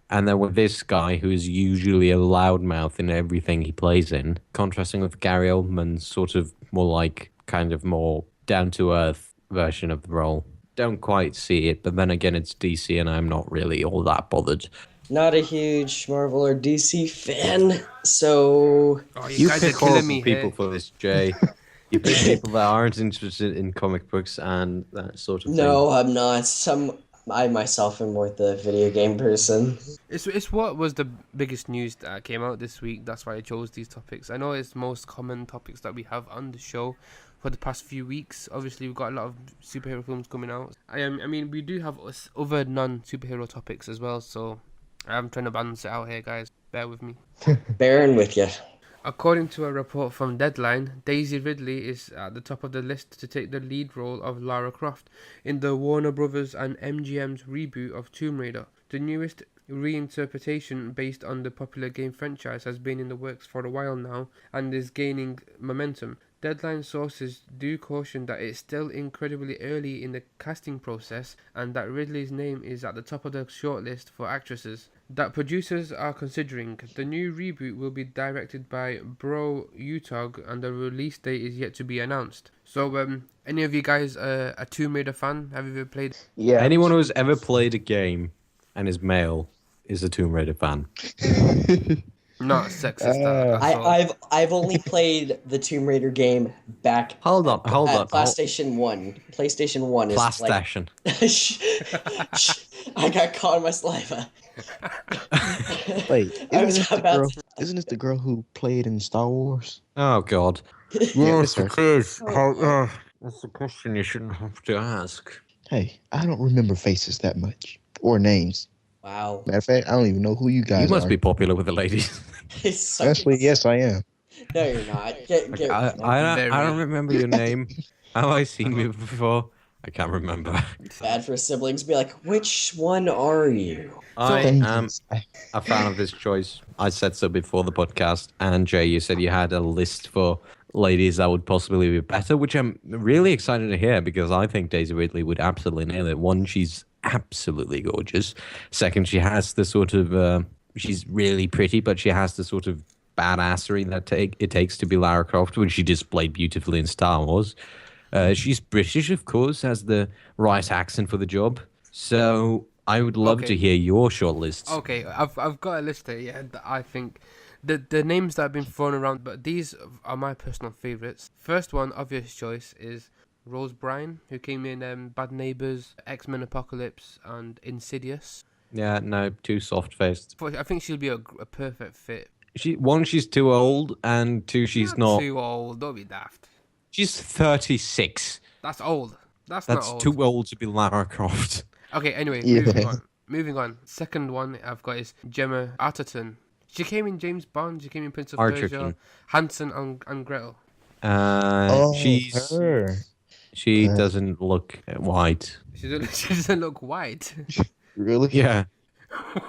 [SPEAKER 2] And then with this guy, who is usually a loudmouth in everything he plays in, contrasting with Gary Oldman's sort of more like, kind of more down-to-earth version of the role. don't quite see it, but then again, it's DC, and I'm not really all that bothered.
[SPEAKER 4] Not a huge Marvel or DC fan, so
[SPEAKER 1] Oh, you
[SPEAKER 2] You
[SPEAKER 1] guys are
[SPEAKER 2] pick
[SPEAKER 1] killing
[SPEAKER 2] horrible
[SPEAKER 1] me
[SPEAKER 2] people
[SPEAKER 1] here.
[SPEAKER 2] for this, Jay. You pick people that aren't interested in comic books and that sort of thing.
[SPEAKER 4] no, I'm not. I myself am more the video game person.
[SPEAKER 1] It's what was the biggest news that came out this week. That's why I chose these topics. I know it's most common topics that we have on the show for the past few weeks. Obviously, we've got a lot of superhero films coming out. I mean, we do have other non-superhero topics as well. So I'm trying to balance it out here, guys. Bear with me.
[SPEAKER 4] Bearing with you.
[SPEAKER 1] According to a report from Deadline, Daisy Ridley is at the top of the list to take the lead role of Lara Croft in the Warner Brothers and MGM's reboot of Tomb Raider. The newest reinterpretation based on the popular game franchise has been in the works for a while now and is gaining momentum. Deadline sources do caution that it's still incredibly early in the casting process and that Ridley's name is at the top of the shortlist for actresses that producers are considering. The new reboot will be directed by Bro Utog and the release date is yet to be announced. So, any of you guys a Tomb Raider fan? Have you ever played?
[SPEAKER 3] Yeah.
[SPEAKER 2] Anyone who's ever played a game and is male is a Tomb Raider fan.
[SPEAKER 1] Not sexist at all.
[SPEAKER 4] I've only played the Tomb Raider game back.
[SPEAKER 2] Hold on.
[SPEAKER 4] PlayStation 1. PlayStation 1 is like.
[SPEAKER 2] PlayStation.
[SPEAKER 4] I got caught in my saliva.
[SPEAKER 3] Wait,
[SPEAKER 4] I was about
[SPEAKER 3] isn't this the girl who played in Star Wars?
[SPEAKER 2] Oh, God.
[SPEAKER 3] Yeah, it's her.
[SPEAKER 2] That's a question you shouldn't have to ask.
[SPEAKER 3] Hey, I don't remember faces that much or names.
[SPEAKER 4] Wow.
[SPEAKER 3] Matter of fact, I don't even know who you guys
[SPEAKER 2] You must
[SPEAKER 3] are.
[SPEAKER 2] be popular with the ladies.
[SPEAKER 3] Actually, yes, I am.
[SPEAKER 4] No, you're not.
[SPEAKER 2] I don't remember your name. Have I seen you before? I can't remember.
[SPEAKER 4] Bad for siblings. Be like, which one are you?
[SPEAKER 2] I am a fan of this choice. I said so before the podcast, and Jay, you said you had a list for ladies that would possibly be better, which I'm really excited to hear because I think Daisy Ridley would absolutely nail it. One, she's absolutely gorgeous. Second, she has the sort of she's really pretty, but she has the sort of badassery that it takes to be Lara Croft, which she displayed beautifully in Star Wars. She's British, of course, has the right accent for the job. So I would love to hear your short lists.
[SPEAKER 1] Okay, I've got a list here. Yeah, that I think the names that have been thrown around, but these are my personal favorites. First one, obvious choice, is Rose Byrne, who came in Bad Neighbours, X-Men Apocalypse, and Insidious.
[SPEAKER 2] Yeah, no, too soft-faced.
[SPEAKER 1] I think she'll be a perfect fit.
[SPEAKER 2] She's too old, and two, she's not
[SPEAKER 1] too old. Don't be daft.
[SPEAKER 2] She's 36.
[SPEAKER 1] That's old. That's
[SPEAKER 2] That's
[SPEAKER 1] not old.
[SPEAKER 2] too old to be Lara Croft.
[SPEAKER 1] Okay, anyway,
[SPEAKER 3] Yeah.
[SPEAKER 1] moving on. Second one I've got is Gemma Arterton. She came in James Bond. She came in Prince of Persia, Hansel and Gretel.
[SPEAKER 3] Her.
[SPEAKER 2] She doesn't look white.
[SPEAKER 1] She doesn't look white.
[SPEAKER 3] Really?
[SPEAKER 2] Yeah,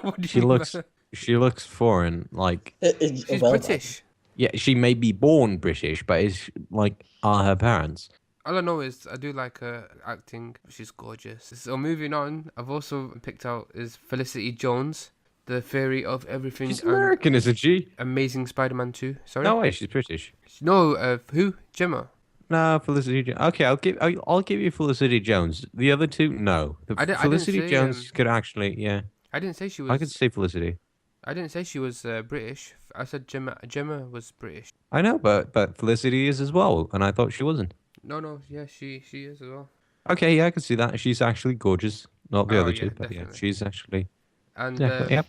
[SPEAKER 1] What do you mean by that?
[SPEAKER 2] she looks foreign. Like
[SPEAKER 1] She's British.
[SPEAKER 2] yeah, she may be born British, but it's like are her parents.
[SPEAKER 1] All I know is I do like her acting. She's gorgeous. So moving on, I've also picked out is Felicity Jones, the Fairy of Everything.
[SPEAKER 2] She's American, isn't she?
[SPEAKER 1] Amazing Spider-Man 2. Sorry.
[SPEAKER 2] No way, she's British.
[SPEAKER 1] No, who? Gemma.
[SPEAKER 2] No, Felicity Jones. Okay, I'll give you Felicity Jones. The other two, no. Felicity
[SPEAKER 1] say,
[SPEAKER 2] Jones could actually, yeah.
[SPEAKER 1] I didn't say she was.
[SPEAKER 2] I could say Felicity.
[SPEAKER 1] I didn't say she was British. I said Gemma. Gemma was British.
[SPEAKER 2] I know, but Felicity is as well, and I thought she wasn't.
[SPEAKER 1] No, yeah, she is as well.
[SPEAKER 2] Okay, yeah, I can see that. She's actually gorgeous. Not the other two, but
[SPEAKER 1] definitely.
[SPEAKER 2] yeah, she's actually.
[SPEAKER 1] And
[SPEAKER 2] Yeah,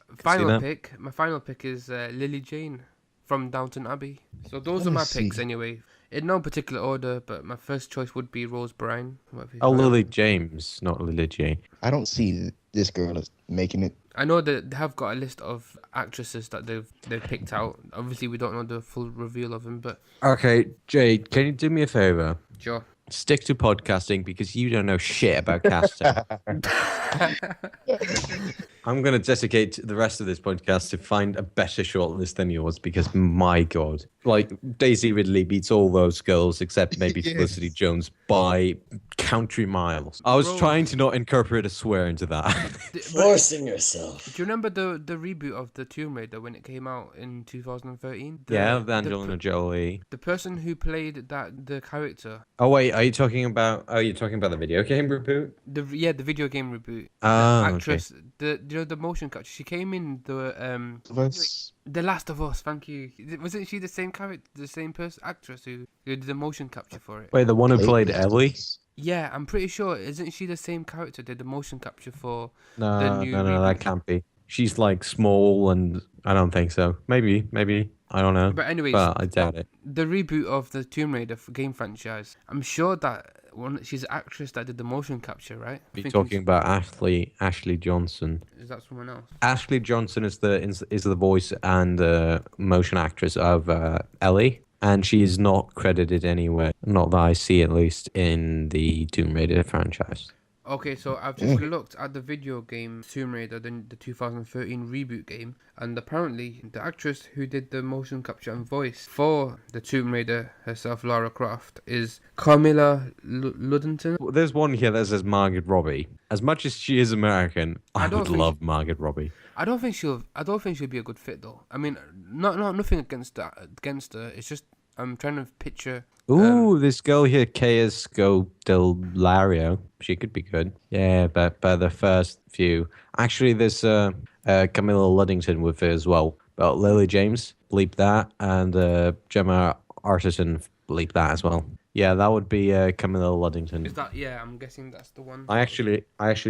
[SPEAKER 1] my final pick is Lily Jane from Downton Abbey. So those are my picks anyway. In no particular order, but my first choice would be Rose Byrne.
[SPEAKER 2] Oh, Lily James, not Lily Jane.
[SPEAKER 3] I don't see this girl as making it.
[SPEAKER 1] I know that they have got a list of actresses that they've picked out. Obviously, we don't know the full reveal of them, but
[SPEAKER 2] Okay, Jade, can you do me a favor?
[SPEAKER 1] sure.
[SPEAKER 2] Stick to podcasting because you don't know shit about casting. I'm going to dedicate the rest of this podcast to find a better shortlist than yours because, my God, like Daisy Ridley beats all those girls except maybe
[SPEAKER 3] Yes.
[SPEAKER 2] Felicity Jones by country miles. I was
[SPEAKER 1] Bro.
[SPEAKER 2] trying to not incorporate a swear into that.
[SPEAKER 4] Forcing yourself.
[SPEAKER 1] Do you remember the reboot of the Tomb Raider when it came out in 2013?
[SPEAKER 2] Yeah, with Angelina Jolie.
[SPEAKER 1] The person who played the character,
[SPEAKER 2] Oh wait, are you talking about? Oh, you're talking about the video game reboot?
[SPEAKER 1] the video game reboot.
[SPEAKER 2] Ah,
[SPEAKER 1] the
[SPEAKER 2] okay.
[SPEAKER 1] actress, the motion capture. She came in
[SPEAKER 3] Let's-
[SPEAKER 1] The Last of Us. Thank you. Wasn't she the same character, the same actress who did the motion capture for it?
[SPEAKER 2] Wait, the one who played Ellie?
[SPEAKER 1] Yeah, I'm pretty sure. Isn't she the same character did the motion capture for the
[SPEAKER 2] No,
[SPEAKER 1] new
[SPEAKER 2] no, that
[SPEAKER 1] reboot?
[SPEAKER 2] can't be. She's like small, and I don't think so. Maybe, I don't know.
[SPEAKER 1] But anyways,
[SPEAKER 2] But I doubt it.
[SPEAKER 1] the reboot of the Tomb Raider game franchise. I'm sure that she's an actress that did the motion capture, right?
[SPEAKER 2] Be
[SPEAKER 1] Thinking
[SPEAKER 2] talking about Ashley Johnson.
[SPEAKER 1] Is that someone else?
[SPEAKER 2] Ashley Johnson is the voice and motion actress of Ellie, and she is not credited anywhere. Not that I see, at least in the Tomb Raider franchise.
[SPEAKER 1] Okay, so I've just looked at the video game Tomb Raider, the 2013 reboot game, and apparently the actress who did the motion capture and voice for the Tomb Raider herself, Lara Croft, is Carmilla Luddington.
[SPEAKER 2] There's one here that says Margaret Robbie. As much as she is American, I
[SPEAKER 1] don't
[SPEAKER 2] would
[SPEAKER 1] think
[SPEAKER 2] love Margaret Robbie.
[SPEAKER 1] I don't think she'll be a good fit though. I mean, nothing against her. It's just I'm trying to picture.
[SPEAKER 2] Ooh, this girl here, Kaya Scodelario. She could be good. Yeah, but by the first few. Actually, there's Camilla Luddington with it as well. But Lily James, bleep that. And Gemma Arterton, bleep that as well. Yeah, that would be Camilla Luddington.
[SPEAKER 1] Is that? Yeah, I'm guessing that's the one.
[SPEAKER 2] I actually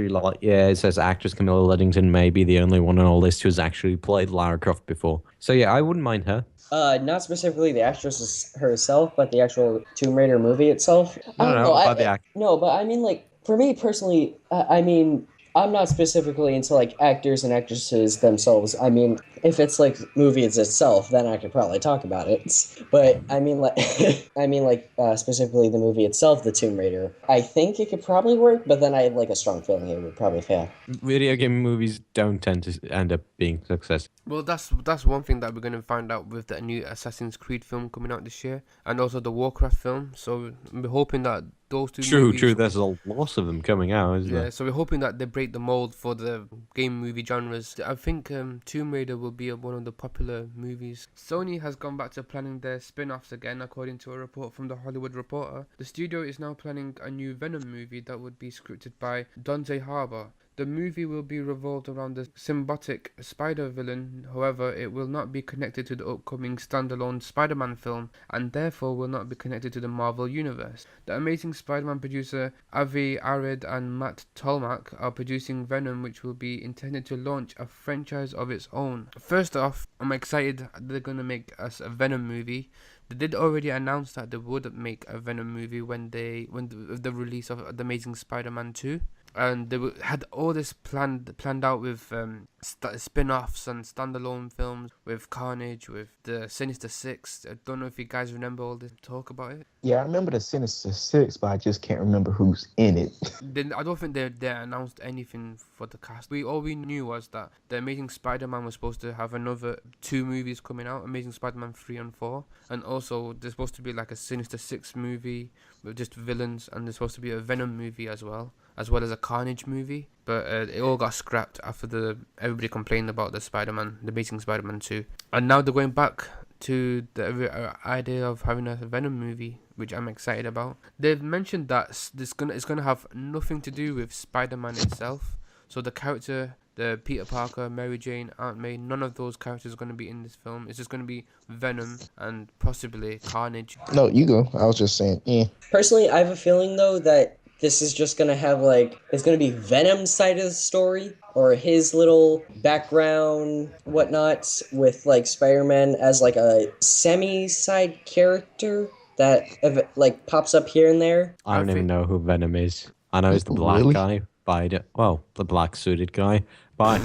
[SPEAKER 2] like. Yeah, it says actress Camilla Luddington may be the only one on our list who's actually played Lara Croft before. So yeah, I wouldn't mind her.
[SPEAKER 4] Not specifically the actress herself, but the actual Tomb Raider movie itself.
[SPEAKER 2] No, about the act.
[SPEAKER 4] No, but I mean, like, for me personally, I mean, I'm not specifically into, like, actors and actresses themselves. I mean, if it's, like, movies itself, then I could probably talk about it. But, I mean, like, specifically the movie itself, The Tomb Raider, I think it could probably work, but then I have, like, a strong feeling it would probably fail.
[SPEAKER 2] Video game movies don't tend to end up being successful.
[SPEAKER 1] Well, that's one thing that we're going to find out with the new Assassin's Creed film coming out this year, and also the Warcraft film. So we're hoping that those two movies...
[SPEAKER 2] True. There's a lot of them coming out, isn't
[SPEAKER 1] Yeah,
[SPEAKER 2] there?
[SPEAKER 1] so we're hoping that they break the mold for the game movie genres. I think Tomb Raider will be one of the popular movies. Sony has gone back to planning their spin-offs again, according to a report from The Hollywood Reporter. The studio is now planning a new Venom movie that would be scripted by Dante Harbour. The movie will be revolved around the symbiotic spider villain, however, it will not be connected to the upcoming standalone Spider-Man film, and therefore will not be connected to the Marvel Universe. The Amazing Spider-Man producer Avi Arad and Matt Tolmach are producing Venom, which will be intended to launch a franchise of its own. First off, I'm excited they're going to make us a Venom movie. They did already announce that they would make a Venom movie when the release of The Amazing Spider-Man 2. And they had all this planned out with spin-offs and standalone films with Carnage, with the Sinister Six. I don't know if you guys remember all this talk about it.
[SPEAKER 3] Yeah, I remember the Sinister Six, but I just can't remember who's in it.
[SPEAKER 1] I don't think they announced anything for the cast. All we knew was that the Amazing Spider-Man was supposed to have another 2 movies coming out, Amazing Spider-Man 3 and 4, and also there's supposed to be like a Sinister Six movie with just villains, and there's supposed to be a Venom movie as well as a Carnage movie. But it all got scrapped after everybody complained about the Amazing Spider-Man 2, and now they're going back to the idea of having a Venom movie, which I'm excited about. They've mentioned that it's gonna have nothing to do with Spider-Man itself. So the character, the Peter Parker, Mary Jane, Aunt May, none of those characters are gonna be in this film. It's just gonna be Venom and possibly Carnage.
[SPEAKER 3] No, you go. I was just saying,
[SPEAKER 4] Personally, I have a feeling, though, that this is just going to have, like, it's going to be Venom's side of the story, or his little background, whatnot, with, like, Spider-Man as, like, a semi-side character that, like, pops up here and there.
[SPEAKER 2] I don't even know who Venom is. I know he's the black
[SPEAKER 3] Really?
[SPEAKER 2] guy, but the black suited guy. But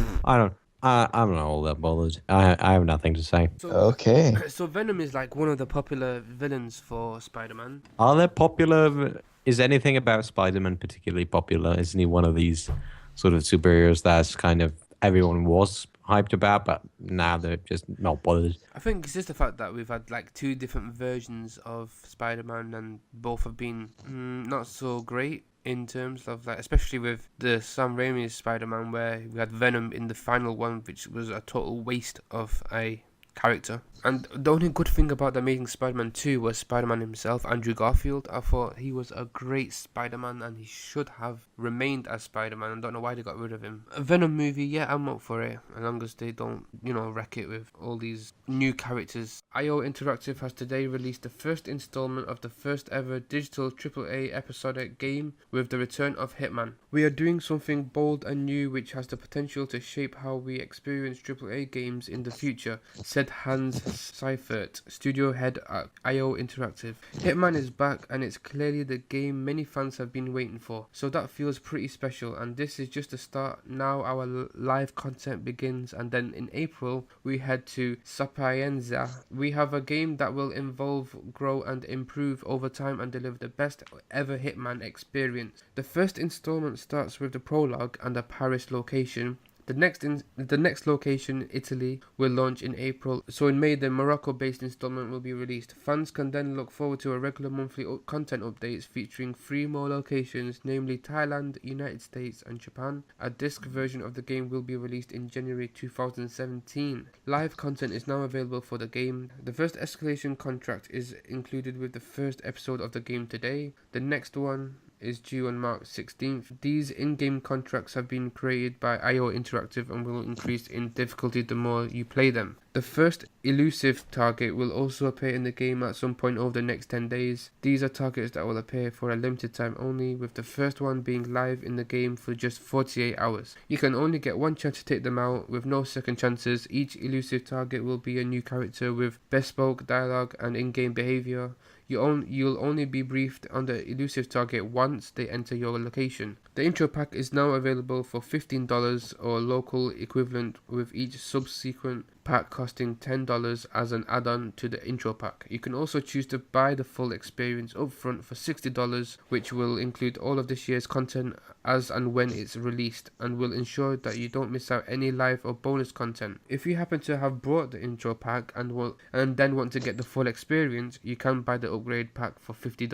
[SPEAKER 2] I'm not all that bothered. I have nothing to say.
[SPEAKER 3] Okay.
[SPEAKER 1] So Venom is like one of the popular villains for Spider-Man.
[SPEAKER 2] Are there popular? Is anything about Spider-Man particularly popular? Isn't he one of these sort of superheroes that's kind of everyone was hyped about, but now they're just not bothered.
[SPEAKER 1] I think it's just the fact that we've had like 2 different versions of Spider-Man, and both have been not so great in terms of like, especially with the Sam Raimi's Spider-Man, where we had Venom in the final one, which was a total waste of a character. And the only good thing about The Amazing Spider-Man 2 was Spider-Man himself, Andrew Garfield. I thought he was a great Spider-Man and he should have remained as Spider-Man. I don't know why they got rid of him. A Venom movie, yeah, I'm up for it, as long as they don't, wreck it with all these new characters. IO Interactive has today released the first installment of the first ever digital AAA episodic game with the return of Hitman. We are doing something bold and new which has the potential to shape how we experience AAA games in the future, said Hans Seifert, studio head at IO Interactive. Hitman is back and it's clearly the game many fans have been waiting for, so that feels pretty special, and this is just the start. Now our live content begins, and then in April we head to Sapienza. We have a game that will evolve, grow and improve over time and deliver the best ever Hitman experience. The first installment starts with the prologue and a Paris location. The next location, Italy, will launch in April, so in May the Morocco-based installment will be released. Fans can then look forward to a regular monthly content updates featuring 3 more locations, namely Thailand, United States and Japan. A disc version of the game will be released in January 2017. Live content is now available for the game. The first escalation contract is included with the first episode of the game today. The next one is due on March 16th. These in-game contracts have been created by IO Interactive and will increase in difficulty the more you play them. The first elusive target will also appear in the game at some point over the next 10 days. These are targets that will appear for a limited time only, with the first one being live in the game for just 48 hours. You can only get one chance to take them out, with no second chances. Each elusive target will be a new character with bespoke dialogue and in-game behavior. You'll only be briefed on the elusive target once they enter your location. The intro pack is now available for $15 or local equivalent, with each subsequent pack costing $10 as an add-on to the intro pack. You can also choose to buy the full experience upfront for $60, which will include all of this year's content as and when it's released, and will ensure that you don't miss out any live or bonus content. If you happen to have bought the intro pack and then want to get the full experience, you can buy the upgrade pack for $50.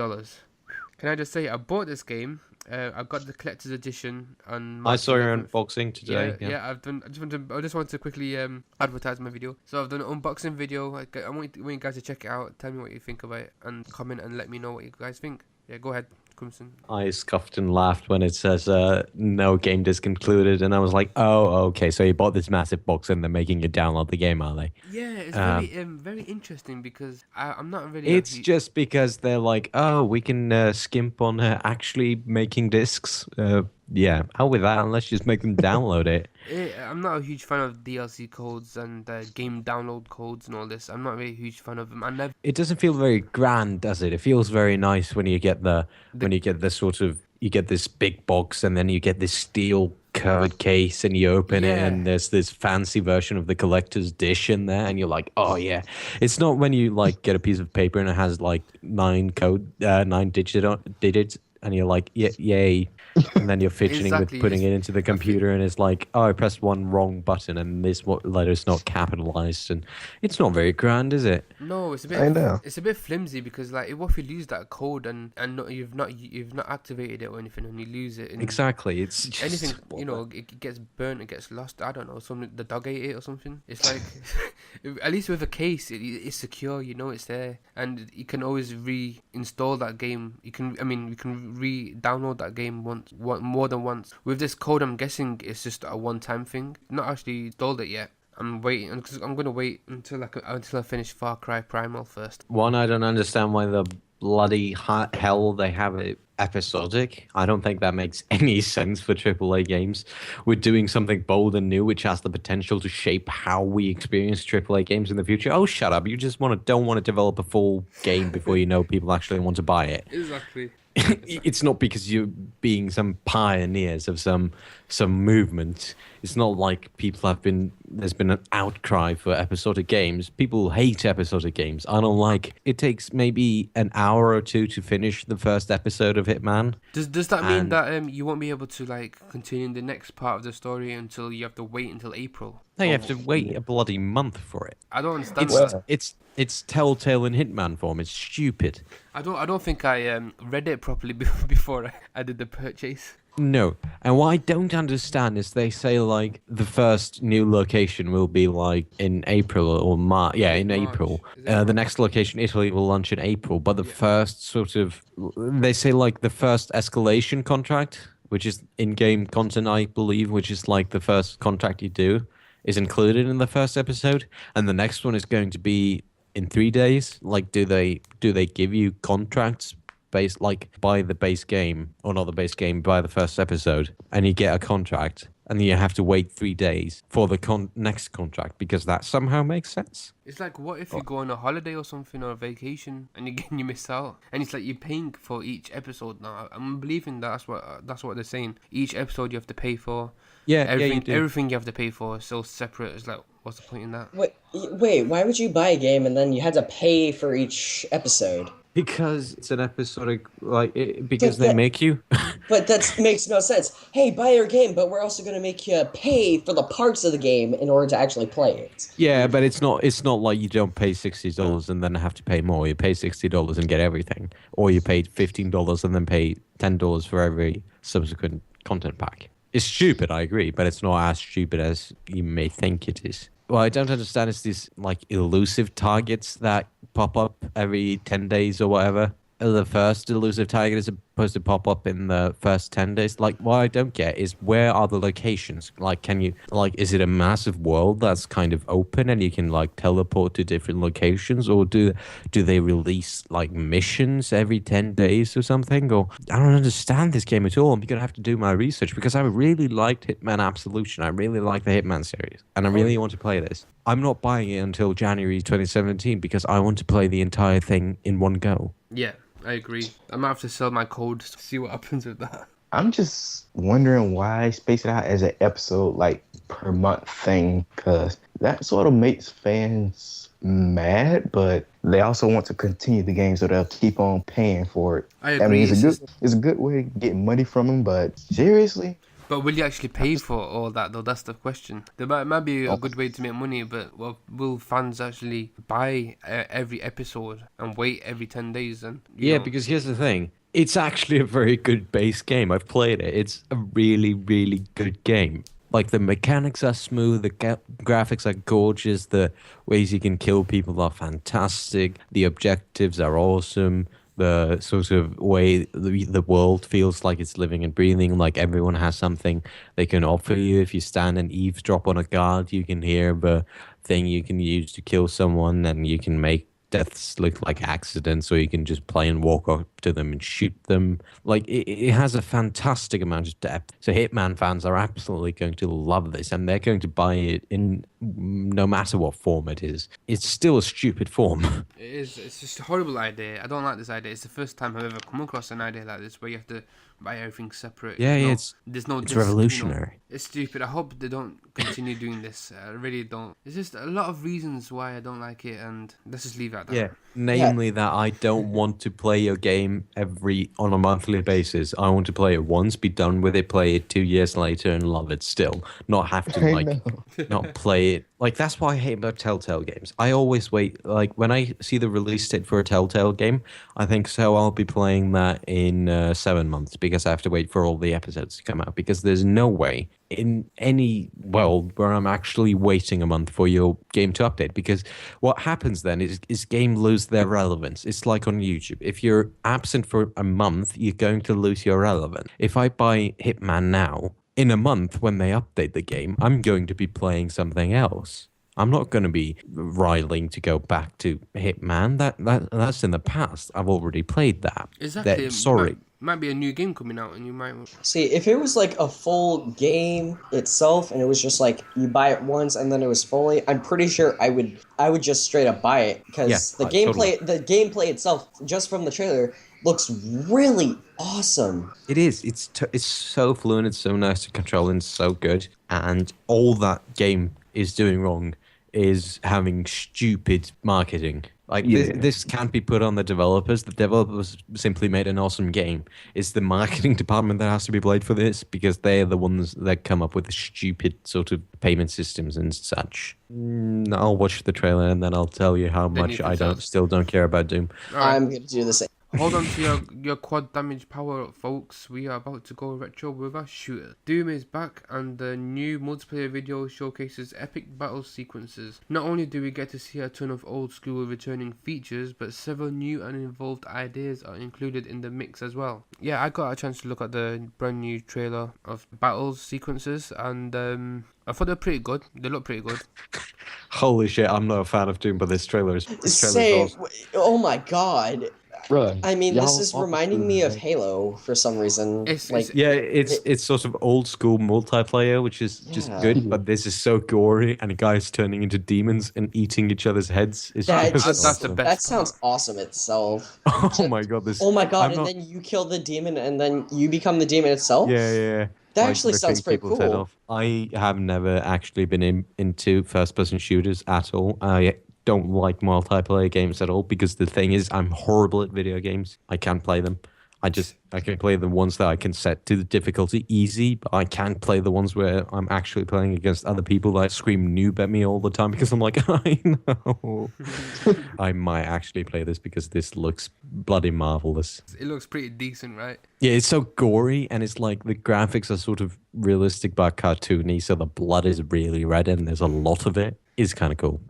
[SPEAKER 1] Can I just say, I bought this game. I got the collector's edition on March
[SPEAKER 2] I saw your
[SPEAKER 1] 11th.
[SPEAKER 2] unboxing today.
[SPEAKER 1] Yeah. I just want to quickly advertise my video. So I've done an unboxing video. I want you guys to check it out. Tell me what you think about it and comment and let me know what you guys think. Yeah, go ahead, Crimson.
[SPEAKER 2] I scoffed and laughed when it says no game disc included, and I was like, oh, okay, so you bought this massive box and they're making you download the game, are they?
[SPEAKER 1] Yeah, it's very interesting because I'm not really...
[SPEAKER 2] It's just because they're like, oh, we can skimp on actually making discs. Yeah, how with that, and let's just make them download it.
[SPEAKER 1] I'm not a huge fan of DLC codes and game download codes and all this. I'm not really a huge fan of them.
[SPEAKER 2] It doesn't feel very grand, does it? It feels very nice when you get you get this big box and then you get this steel covered case and you open it and there's this fancy version of the collector's dish in there and you're like, oh yeah. It's not when you like get a piece of paper and it has like 9 digits and you're like, yay. And then you're fidgeting with putting it into the computer and it's like, oh, I pressed one wrong button and this letter's not capitalized, and it's not very grand, is it?
[SPEAKER 1] No, it's a bit flimsy because like what if you lose that code and you've not activated it or anything and you lose it? And
[SPEAKER 2] exactly, it's just
[SPEAKER 1] anything, it gets burnt, it gets lost. I don't know, the dog ate it or something. It's like at least with a case, it's secure. It's there, and you can always reinstall that game. You can re-download that game more than once. With this code, I'm guessing it's just a one-time thing. Not actually installed it yet. I'm waiting because I'm gonna wait until I finish Far Cry Primal first.
[SPEAKER 2] One, I don't understand why the bloody hell they have it episodic. I don't think that makes any sense for AAA games. We're doing something bold and new, which has the potential to shape how we experience AAA games in the future. Oh, shut up! You just don't want to develop a full game before you know people actually want to buy it.
[SPEAKER 1] Exactly.
[SPEAKER 2] it's not because you're being some pioneers of some movement. It's not like there's been an outcry for episodic games. People hate episodic games. I don't like it. Takes maybe an hour or two to finish the first episode of Hitman.
[SPEAKER 1] Does that mean that you won't be able to like continue the next part of the story until you have to wait until April?
[SPEAKER 2] No, you have to wait a bloody month for it.
[SPEAKER 1] I don't understand
[SPEAKER 2] It's
[SPEAKER 1] that.
[SPEAKER 2] it's Telltale in Hitman form. It's stupid.
[SPEAKER 1] I don't think I read it properly before I did the purchase.
[SPEAKER 2] No, and what I don't understand is they say like the first new location will be like in April or March. Yeah, in
[SPEAKER 1] March.
[SPEAKER 2] April.
[SPEAKER 1] Is that
[SPEAKER 2] The
[SPEAKER 1] right?
[SPEAKER 2] next location, Italy, will launch in April. But the first sort of, they say like the first escalation contract, which is in-game content, I believe, which is like the first contract you do, is included in the first episode, and the next one is going to be in 3 days. Like, do they give you contracts based like by the base game, or not the base game, by the first episode, and you get a contract, and then you have to wait 3 days for the next contract, because that somehow makes sense.
[SPEAKER 1] It's like, what if you go on a holiday or something, or a vacation, and you miss out, and it's like you're paying for each episode now. I'm believing that's what they're saying. Each episode you have to pay for. Everything you have to pay for is so separate. It's like, what's the point in that?
[SPEAKER 4] Wait, why would you buy a game and then you had to pay for each episode?
[SPEAKER 2] Because it's an episodic, because they make you.
[SPEAKER 4] But that makes no sense. Hey, buy your game, but we're also going to make you pay for the parts of the game in order to actually play it.
[SPEAKER 2] Yeah, but it's not like you don't pay $60 and then have to pay more. You pay $60 and get everything, or you pay $15 and then pay $10 for every subsequent content pack. It's stupid, I agree, but it's not as stupid as you may think it is. What I don't understand is these like elusive targets that pop up every 10 days or whatever. The first elusive target is supposed to pop up in the first 10 days. Like, what I don't get is, where are the locations? Like, is it a massive world that's kind of open and you can like teleport to different locations? Or do they release like missions every 10 days or something? Or I don't understand this game at all. I'm going to have to do my research, because I really liked Hitman Absolution. I really like the Hitman series, and I really want to play this. I'm not buying it until January 2017 because I want to play the entire thing in one go.
[SPEAKER 1] Yeah, I agree. I might have to sell my code to see what happens with that.
[SPEAKER 3] I'm just wondering why space it out as an episode, like, per month thing, because that sort of makes fans mad, but they also want to continue the game, so they'll keep on paying for it.
[SPEAKER 1] I agree.
[SPEAKER 3] I mean, it's a good way to get money from them, but seriously?
[SPEAKER 1] But will you actually pay for all that, though? That's the question. There might be a good way to make money, but will fans actually buy every episode and wait every 10 days? And
[SPEAKER 2] because here's the thing. It's actually a very good base game. I've played it. It's a really, really good game. Like, the mechanics are smooth, the graphics are gorgeous, the ways you can kill people are fantastic, the objectives are awesome. The sort of way the world feels like it's living and breathing, like everyone has something they can offer you. If you stand and eavesdrop on a guard, you can hear the thing you can use to kill someone, and you can make deaths look like accidents, or you can just play and walk up to them and shoot them. Like, it has a fantastic amount of depth. So Hitman fans are absolutely going to love this, and they're going to buy it in no matter what form it is. It's still a stupid form.
[SPEAKER 1] It is. It's just a horrible idea. I don't like this idea. It's the first time I've ever come across an idea like this, where you have to buy everything separate.
[SPEAKER 2] Yeah,
[SPEAKER 1] it's
[SPEAKER 2] it's revolutionary.
[SPEAKER 1] It's stupid. I hope they don't continue doing this. I really don't. There's just a lot of reasons why I don't like it, and let's just leave it at that.
[SPEAKER 2] Yeah, namely that I don't want to play your game on a monthly basis. I want to play it once, be done with it, play it 2 years later, and love it still. Not have to not play it. Like, that's why I hate about Telltale games. I always wait. Like, when I see the release date for a Telltale game, I think, so I'll be playing that in 7 months, because I have to wait for all the episodes to come out. Because there's no way in any world where I'm actually waiting a month for your game to update. Because what happens then is games lose their relevance. It's like on YouTube. If you're absent for a month, you're going to lose your relevance. If I buy Hitman now, in a month when they update the game, I'm going to be playing something else. I'm not going to be riling to go back to Hitman. That's in the past. I've already played that.
[SPEAKER 1] Exactly.
[SPEAKER 2] Sorry.
[SPEAKER 1] Might be a new game coming out, and you might
[SPEAKER 4] See, if it was like a full game itself, and it was just like you buy it once and then it was fully, I'm pretty sure I would just straight up buy it, because the gameplay itself, just from the trailer, looks really awesome.
[SPEAKER 2] It is. It's so fluent. It's so nice to control and so good. And all that game is doing wrong is having stupid marketing. Like this,
[SPEAKER 3] Yeah.
[SPEAKER 2] this can't be put on the developers. The developers simply made an awesome game. It's the marketing department that has to be blamed for this because they're the ones that come up with the stupid sort of payment systems and such. I'll watch the trailer and then I'll tell you how
[SPEAKER 1] Then
[SPEAKER 2] much
[SPEAKER 1] you
[SPEAKER 2] I
[SPEAKER 1] can tell
[SPEAKER 2] don't
[SPEAKER 1] us.
[SPEAKER 2] still don't care about Doom.
[SPEAKER 1] Alright.
[SPEAKER 4] I'm gonna do the same.
[SPEAKER 1] Hold on to your quad damage power, folks. We are about to go retro with a shooter. Doom is back, and the new multiplayer video showcases epic battle sequences. Not only do we get to see a ton of old school returning features, but several new and involved ideas are included in the mix as well. Yeah, I got a chance to look at the brand new trailer of battle sequences, and I thought they're pretty good. They look pretty good.
[SPEAKER 2] Holy shit! I'm not a fan of Doom, but this trailer is
[SPEAKER 4] Same.
[SPEAKER 2] awesome.
[SPEAKER 4] Oh my god.
[SPEAKER 3] Bruh,
[SPEAKER 4] I mean, this
[SPEAKER 3] y'all
[SPEAKER 4] is
[SPEAKER 3] all
[SPEAKER 4] reminding me of
[SPEAKER 3] Doom,
[SPEAKER 4] Halo for some reason.
[SPEAKER 1] It's
[SPEAKER 2] Yeah, it's sort of old school multiplayer, which is just
[SPEAKER 4] Yeah.
[SPEAKER 2] good. But this is so gory, and guys turning into demons and eating each other's heads. It's
[SPEAKER 4] That
[SPEAKER 2] just
[SPEAKER 4] just
[SPEAKER 1] that's the
[SPEAKER 2] awesome.
[SPEAKER 1] best
[SPEAKER 4] that sounds awesome itself.
[SPEAKER 2] Oh my god, this.
[SPEAKER 4] Oh my god,
[SPEAKER 2] I'm
[SPEAKER 4] and
[SPEAKER 2] not-
[SPEAKER 4] then you kill the demon and then you become the demon itself?
[SPEAKER 2] Yeah.
[SPEAKER 4] That
[SPEAKER 2] Like,
[SPEAKER 4] actually sounds
[SPEAKER 2] ripping
[SPEAKER 4] pretty
[SPEAKER 2] people's head
[SPEAKER 4] cool.
[SPEAKER 2] off. I have never actually been into first-person shooters at all. I don't like multiplayer games at all because the thing is, I'm horrible at video games. I can't play them. I can play the ones that I can set to the difficulty easy, but I can't play the ones where I'm actually playing against other people that scream noob at me all the time because I'm like, I know. I might actually play this because this looks bloody marvelous.
[SPEAKER 1] it looks pretty decent, right?
[SPEAKER 2] Yeah, it's so gory, and it's like the graphics are sort of realistic but cartoony, so the blood is really red and there's a lot of it. It's kind of cool.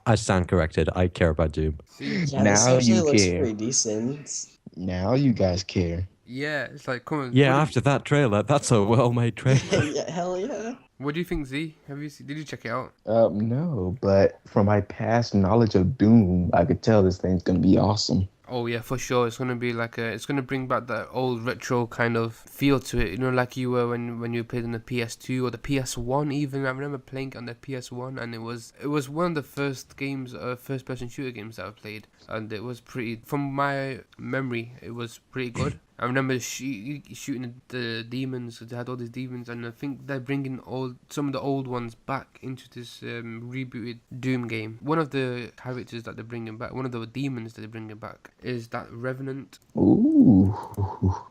[SPEAKER 2] I stand corrected. I care about Doom.
[SPEAKER 1] See,
[SPEAKER 4] Yeah, this
[SPEAKER 3] Now
[SPEAKER 4] actually
[SPEAKER 3] you
[SPEAKER 4] looks
[SPEAKER 3] care.
[SPEAKER 4] pretty decent.
[SPEAKER 3] Now you guys care.
[SPEAKER 1] yeah, it's like, come on.
[SPEAKER 2] Yeah,
[SPEAKER 1] what do
[SPEAKER 2] after that trailer, that's a well-made trailer.
[SPEAKER 4] Yeah, hell yeah.
[SPEAKER 1] What do you think, Z? Did you check it out?
[SPEAKER 3] No, but from my past knowledge of Doom, I could tell this thing's gonna be awesome.
[SPEAKER 1] Oh yeah, for sure. It's gonna be like it's gonna bring back that old retro kind of feel to it. You know, like you were when you played on the PS2 or the PS1. Even I remember playing on the PS1, and it was one of the first games, first person shooter games that I've played, and it was pretty. From my memory, it was pretty good. I remember shooting the demons. They had all these demons, and I think they're bringing some of the old ones back into this rebooted Doom game. One of the characters that they're bringing back, one of the demons that they're bringing back, is that Revenant.
[SPEAKER 3] Ooh,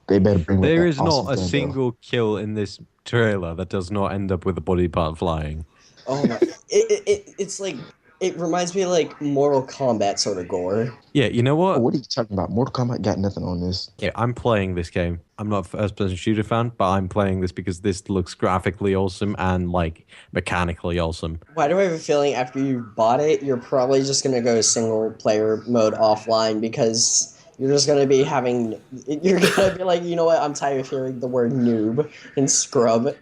[SPEAKER 3] they better bring.
[SPEAKER 2] There
[SPEAKER 3] that
[SPEAKER 2] is
[SPEAKER 3] awesome
[SPEAKER 2] not a
[SPEAKER 3] thing, though.
[SPEAKER 2] single kill in this trailer that does not end up with a body part flying.
[SPEAKER 4] Oh my it's like it reminds me of like Mortal Kombat sort of gore.
[SPEAKER 2] Yeah, you know
[SPEAKER 3] Oh,
[SPEAKER 2] what?
[SPEAKER 3] what are you talking about? Mortal Kombat got nothing on this.
[SPEAKER 2] Yeah, I'm playing this game. I'm not a first-person shooter fan, but I'm playing this because this looks graphically awesome and like mechanically awesome.
[SPEAKER 4] Why do I have a feeling after you bought it, you're probably just gonna go single player mode offline because you're just gonna be you're gonna be like, you know what, I'm tired of hearing the word noob and scrub.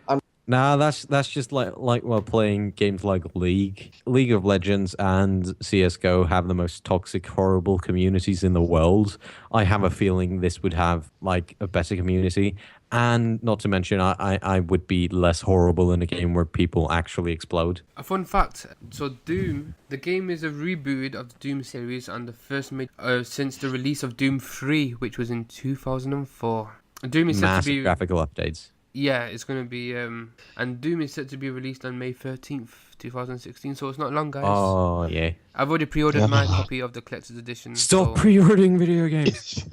[SPEAKER 2] Nah, that's just like while playing games like League of Legends and CS:GO have the most toxic, horrible communities in the world. I have a feeling this would have like a better community, and not to mention, I would be less horrible in a game where people actually explode.
[SPEAKER 1] A fun fact: so Doom, the game is a rebooted of the Doom series and the first made since the release of Doom 3, which was in 2004. Doom is set to
[SPEAKER 2] Massive
[SPEAKER 1] be
[SPEAKER 2] graphical updates.
[SPEAKER 1] Yeah, it's going to be, and Doom is set to be released on May 13th, 2016, so it's not long, guys.
[SPEAKER 2] Oh yeah!
[SPEAKER 1] I've already pre-ordered my copy of the collector's edition.
[SPEAKER 2] Stop
[SPEAKER 1] so-
[SPEAKER 2] pre-ordering video games.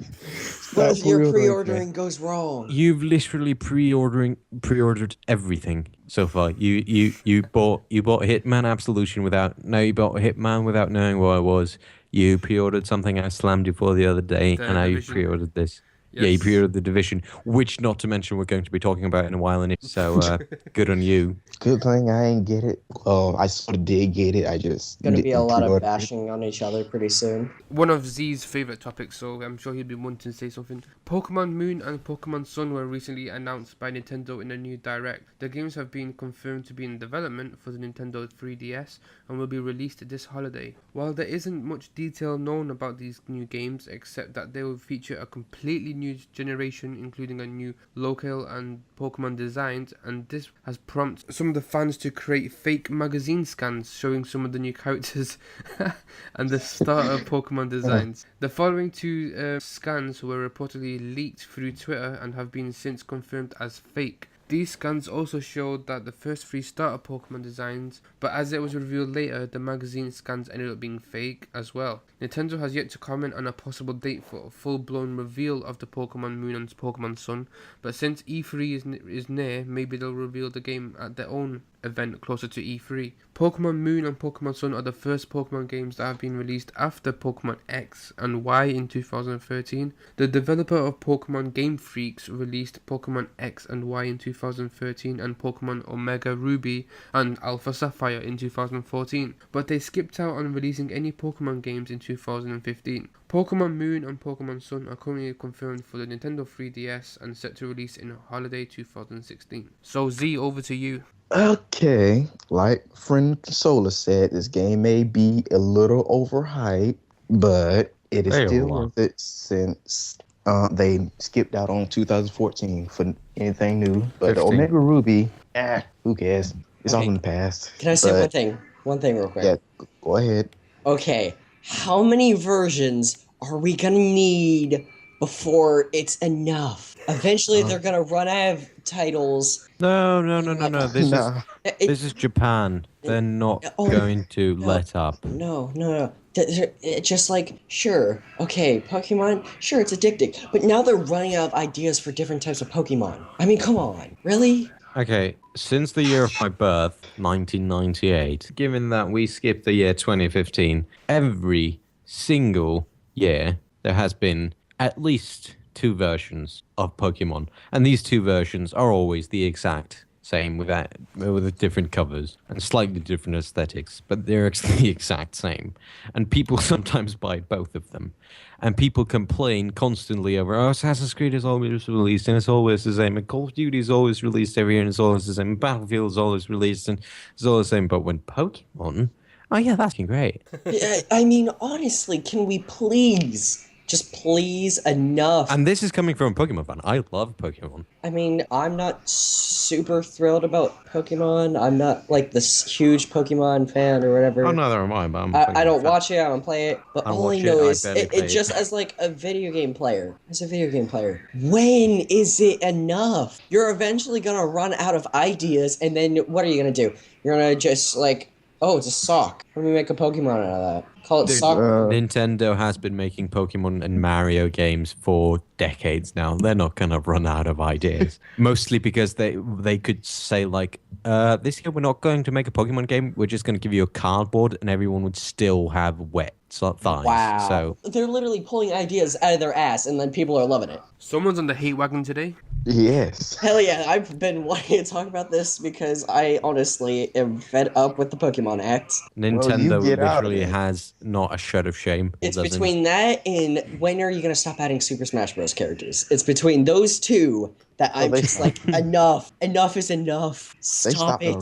[SPEAKER 4] What if your
[SPEAKER 3] Stop
[SPEAKER 4] pre-ordering goes wrong?
[SPEAKER 2] You've literally pre-ordered everything so far. You bought Hitman Absolution you bought Hitman without knowing what it was. You pre-ordered something I slammed you for the other day,
[SPEAKER 1] The
[SPEAKER 2] and now you
[SPEAKER 1] Division.
[SPEAKER 2] pre-ordered this. Yeah, you
[SPEAKER 1] Yes.
[SPEAKER 2] pre-ordered the Division, which, not to mention, we're going to be talking about in a while. So good on you.
[SPEAKER 3] Good thing I ain't get it. I sort of did get it. I just
[SPEAKER 4] Gonna be a
[SPEAKER 3] didn't
[SPEAKER 4] lot of
[SPEAKER 3] pre-order it.
[SPEAKER 4] bashing on each other pretty soon.
[SPEAKER 1] One of Z's favourite topics, so I'm sure he'd be wanting to say something. Pokemon Moon and Pokemon Sun were recently announced by Nintendo in a new Direct. The games have been confirmed to be in development for the Nintendo 3DS and will be released this holiday. While there isn't much detail known about these new games, except that they will feature a completely new generation, including a new local and Pokemon designs, and this has prompted some the fans to create fake magazine scans showing some of the new characters and the starter Pokemon designs. The following two scans were reportedly leaked through Twitter and have been since confirmed as fake. These scans also showed that the first 3 starter Pokemon designs, but as it was revealed later, the magazine scans ended up being fake as well. Nintendo has yet to comment on a possible date for a full-blown reveal of the Pokemon Moon and Pokemon Sun, but since E3 is near, maybe they'll reveal the game at their own event closer to E3. Pokemon Moon and Pokemon Sun are the first Pokemon games that have been released after Pokemon X and Y in 2013. The developer of Pokemon Game Freaks released Pokemon X and Y in 2013 and Pokemon Omega Ruby and Alpha Sapphire in 2014, but they skipped out on releasing any Pokemon games in 2015. Pokemon Moon and Pokemon Sun are currently confirmed for the Nintendo 3DS and set to release in holiday 2016. So Z, over to you.
[SPEAKER 3] Okay, like friend Souless said, this game may be a little overhyped, but it is still worth it since they skipped out on 2014 for anything new. But
[SPEAKER 2] 15.
[SPEAKER 3] Omega Ruby, who cares? It's all in the past.
[SPEAKER 4] Can I say one thing real quick?
[SPEAKER 3] Yeah, go ahead.
[SPEAKER 4] Okay, how many versions are we gonna need before it's enough? Eventually, they're gonna run out of titles.
[SPEAKER 2] No. This is Japan. They're not going to let up.
[SPEAKER 4] No. It's just like, sure, okay, Pokemon, sure, it's addicting, but now they're running out of ideas for different types of Pokemon. I mean, come on, really?
[SPEAKER 2] Okay, since the year of my birth, 1998, given that we skipped the year 2015, every single year there has been at least 2 versions of Pokemon, and these 2 versions are always the exact same with different covers and slightly different aesthetics, but they're the exact same. And people sometimes buy both of them. And people complain constantly over, Assassin's Creed is always released and it's always the same. And Call of Duty is always released every year and it's always the same. And Battlefield is always released and it's always the same. But when Pokemon, that's been great.
[SPEAKER 4] Yeah, I mean, honestly, can we please... Just please, enough.
[SPEAKER 2] And this is coming from a Pokemon fan. I love Pokemon.
[SPEAKER 4] I mean, I'm not super thrilled about Pokemon. I'm not like this huge Pokemon fan or whatever.
[SPEAKER 2] Oh, neither am I, but
[SPEAKER 4] I don't watch it, I don't play it. But all I know is, it just as like a video game player. When is it enough? You're eventually going to run out of ideas, and then what are you going to do? You're going to just like, oh, it's a sock. Let me make a Pokemon out of that. Call it soccer.
[SPEAKER 2] Nintendo has been making Pokemon and Mario games for decades now. They're not going to run out of ideas. Mostly because they could say, like, this year we're not going to make a Pokemon game. We're just going to give you a cardboard and everyone would still have wet thighs.
[SPEAKER 4] Wow.
[SPEAKER 2] So
[SPEAKER 4] they're literally pulling ideas out of their ass and then people are loving it.
[SPEAKER 1] Someone's on the hate wagon today.
[SPEAKER 3] Yes.
[SPEAKER 4] Hell yeah, I've been wanting to talk about this because I honestly am fed up with the Pokemon Act.
[SPEAKER 2] Nintendo literally has not a shred of shame.
[SPEAKER 4] It's between that and when are you going to stop adding Super Smash Bros. Characters? It's between those two that I'm just like, enough. Enough is enough. Stop it.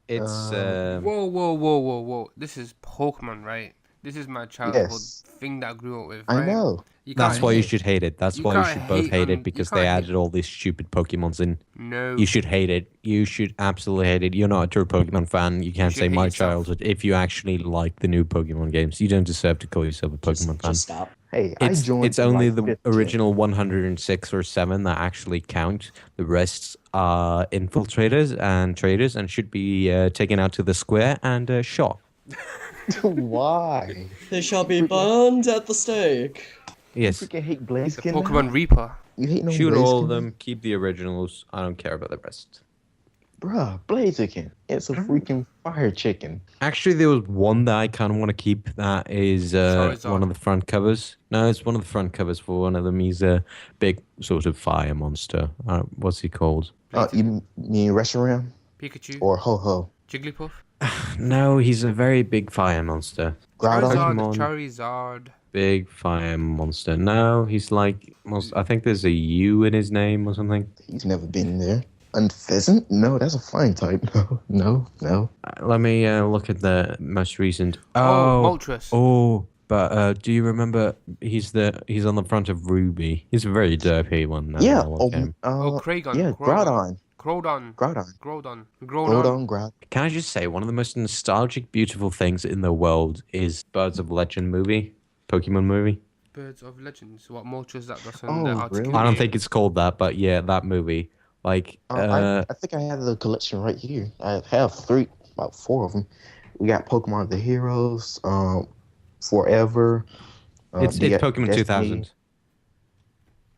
[SPEAKER 2] It's
[SPEAKER 1] Whoa. This is Pokemon, right? This is my childhood thing that I grew up with, right?
[SPEAKER 3] I know.
[SPEAKER 2] That's why you should hate it. That's why you should both hate it, because they added all these stupid Pokemons in.
[SPEAKER 1] No.
[SPEAKER 2] You should hate it. You should absolutely hate it. You're not a true Pokemon fan. You can't say my childhood if you actually like the new Pokemon games. You don't deserve to call yourself a Pokemon fan.
[SPEAKER 4] Just stop.
[SPEAKER 3] Hey, I joined.
[SPEAKER 2] It's only the original 106 or 7 that actually count. The rest are infiltrators and traders and should be taken out to the square and shot.
[SPEAKER 3] Why?
[SPEAKER 4] They shall be burned at the stake.
[SPEAKER 2] Yes.
[SPEAKER 3] You freaking hate Blaziken.
[SPEAKER 1] Pokemon Reaper.
[SPEAKER 3] You hate no
[SPEAKER 2] Shoot
[SPEAKER 3] Blaziken?
[SPEAKER 2] all of them. Keep the originals. I don't care about the rest.
[SPEAKER 3] Bruh, Blaziken. It's a freaking fire chicken.
[SPEAKER 2] Actually, there was one that I kind of want to keep. That is one of the front covers. No, it's one of the front covers for one of them. He's a big sort of fire monster. What's he called?
[SPEAKER 3] You mean Reshiram?
[SPEAKER 1] Pikachu.
[SPEAKER 3] Or Ho-Ho?
[SPEAKER 1] Jigglypuff.
[SPEAKER 2] No, he's a very big fire monster.
[SPEAKER 1] Charizard.
[SPEAKER 2] Big fire monster. No, he's like... I think there's a U in his name or something.
[SPEAKER 3] He's never been there. Unpheasant? No, that's a flying type. No.
[SPEAKER 2] Let me look at the most recent...
[SPEAKER 1] Moltres.
[SPEAKER 2] Oh, but do you remember he's on the front of Ruby? He's a very derpy one.
[SPEAKER 3] Yeah.
[SPEAKER 1] Kragon.
[SPEAKER 3] Yeah, Groudon.
[SPEAKER 1] Groudon.
[SPEAKER 3] Groudon.
[SPEAKER 1] Groudon.
[SPEAKER 3] Groudon, Groudon.
[SPEAKER 2] Can I just say, one of the most nostalgic, beautiful things in the world is Birds of Legend movie, Pokemon movie.
[SPEAKER 1] Birds of Legends. What Moltres that doesn't
[SPEAKER 3] Oh,
[SPEAKER 1] articulate.
[SPEAKER 3] really?
[SPEAKER 2] I don't think it's called that, but yeah, that movie. Like,
[SPEAKER 3] I think I have the collection right here. I have about 4 of them. We got Pokemon the Heroes, Forever.
[SPEAKER 2] it's Pokemon
[SPEAKER 3] Destiny.
[SPEAKER 2] 2000.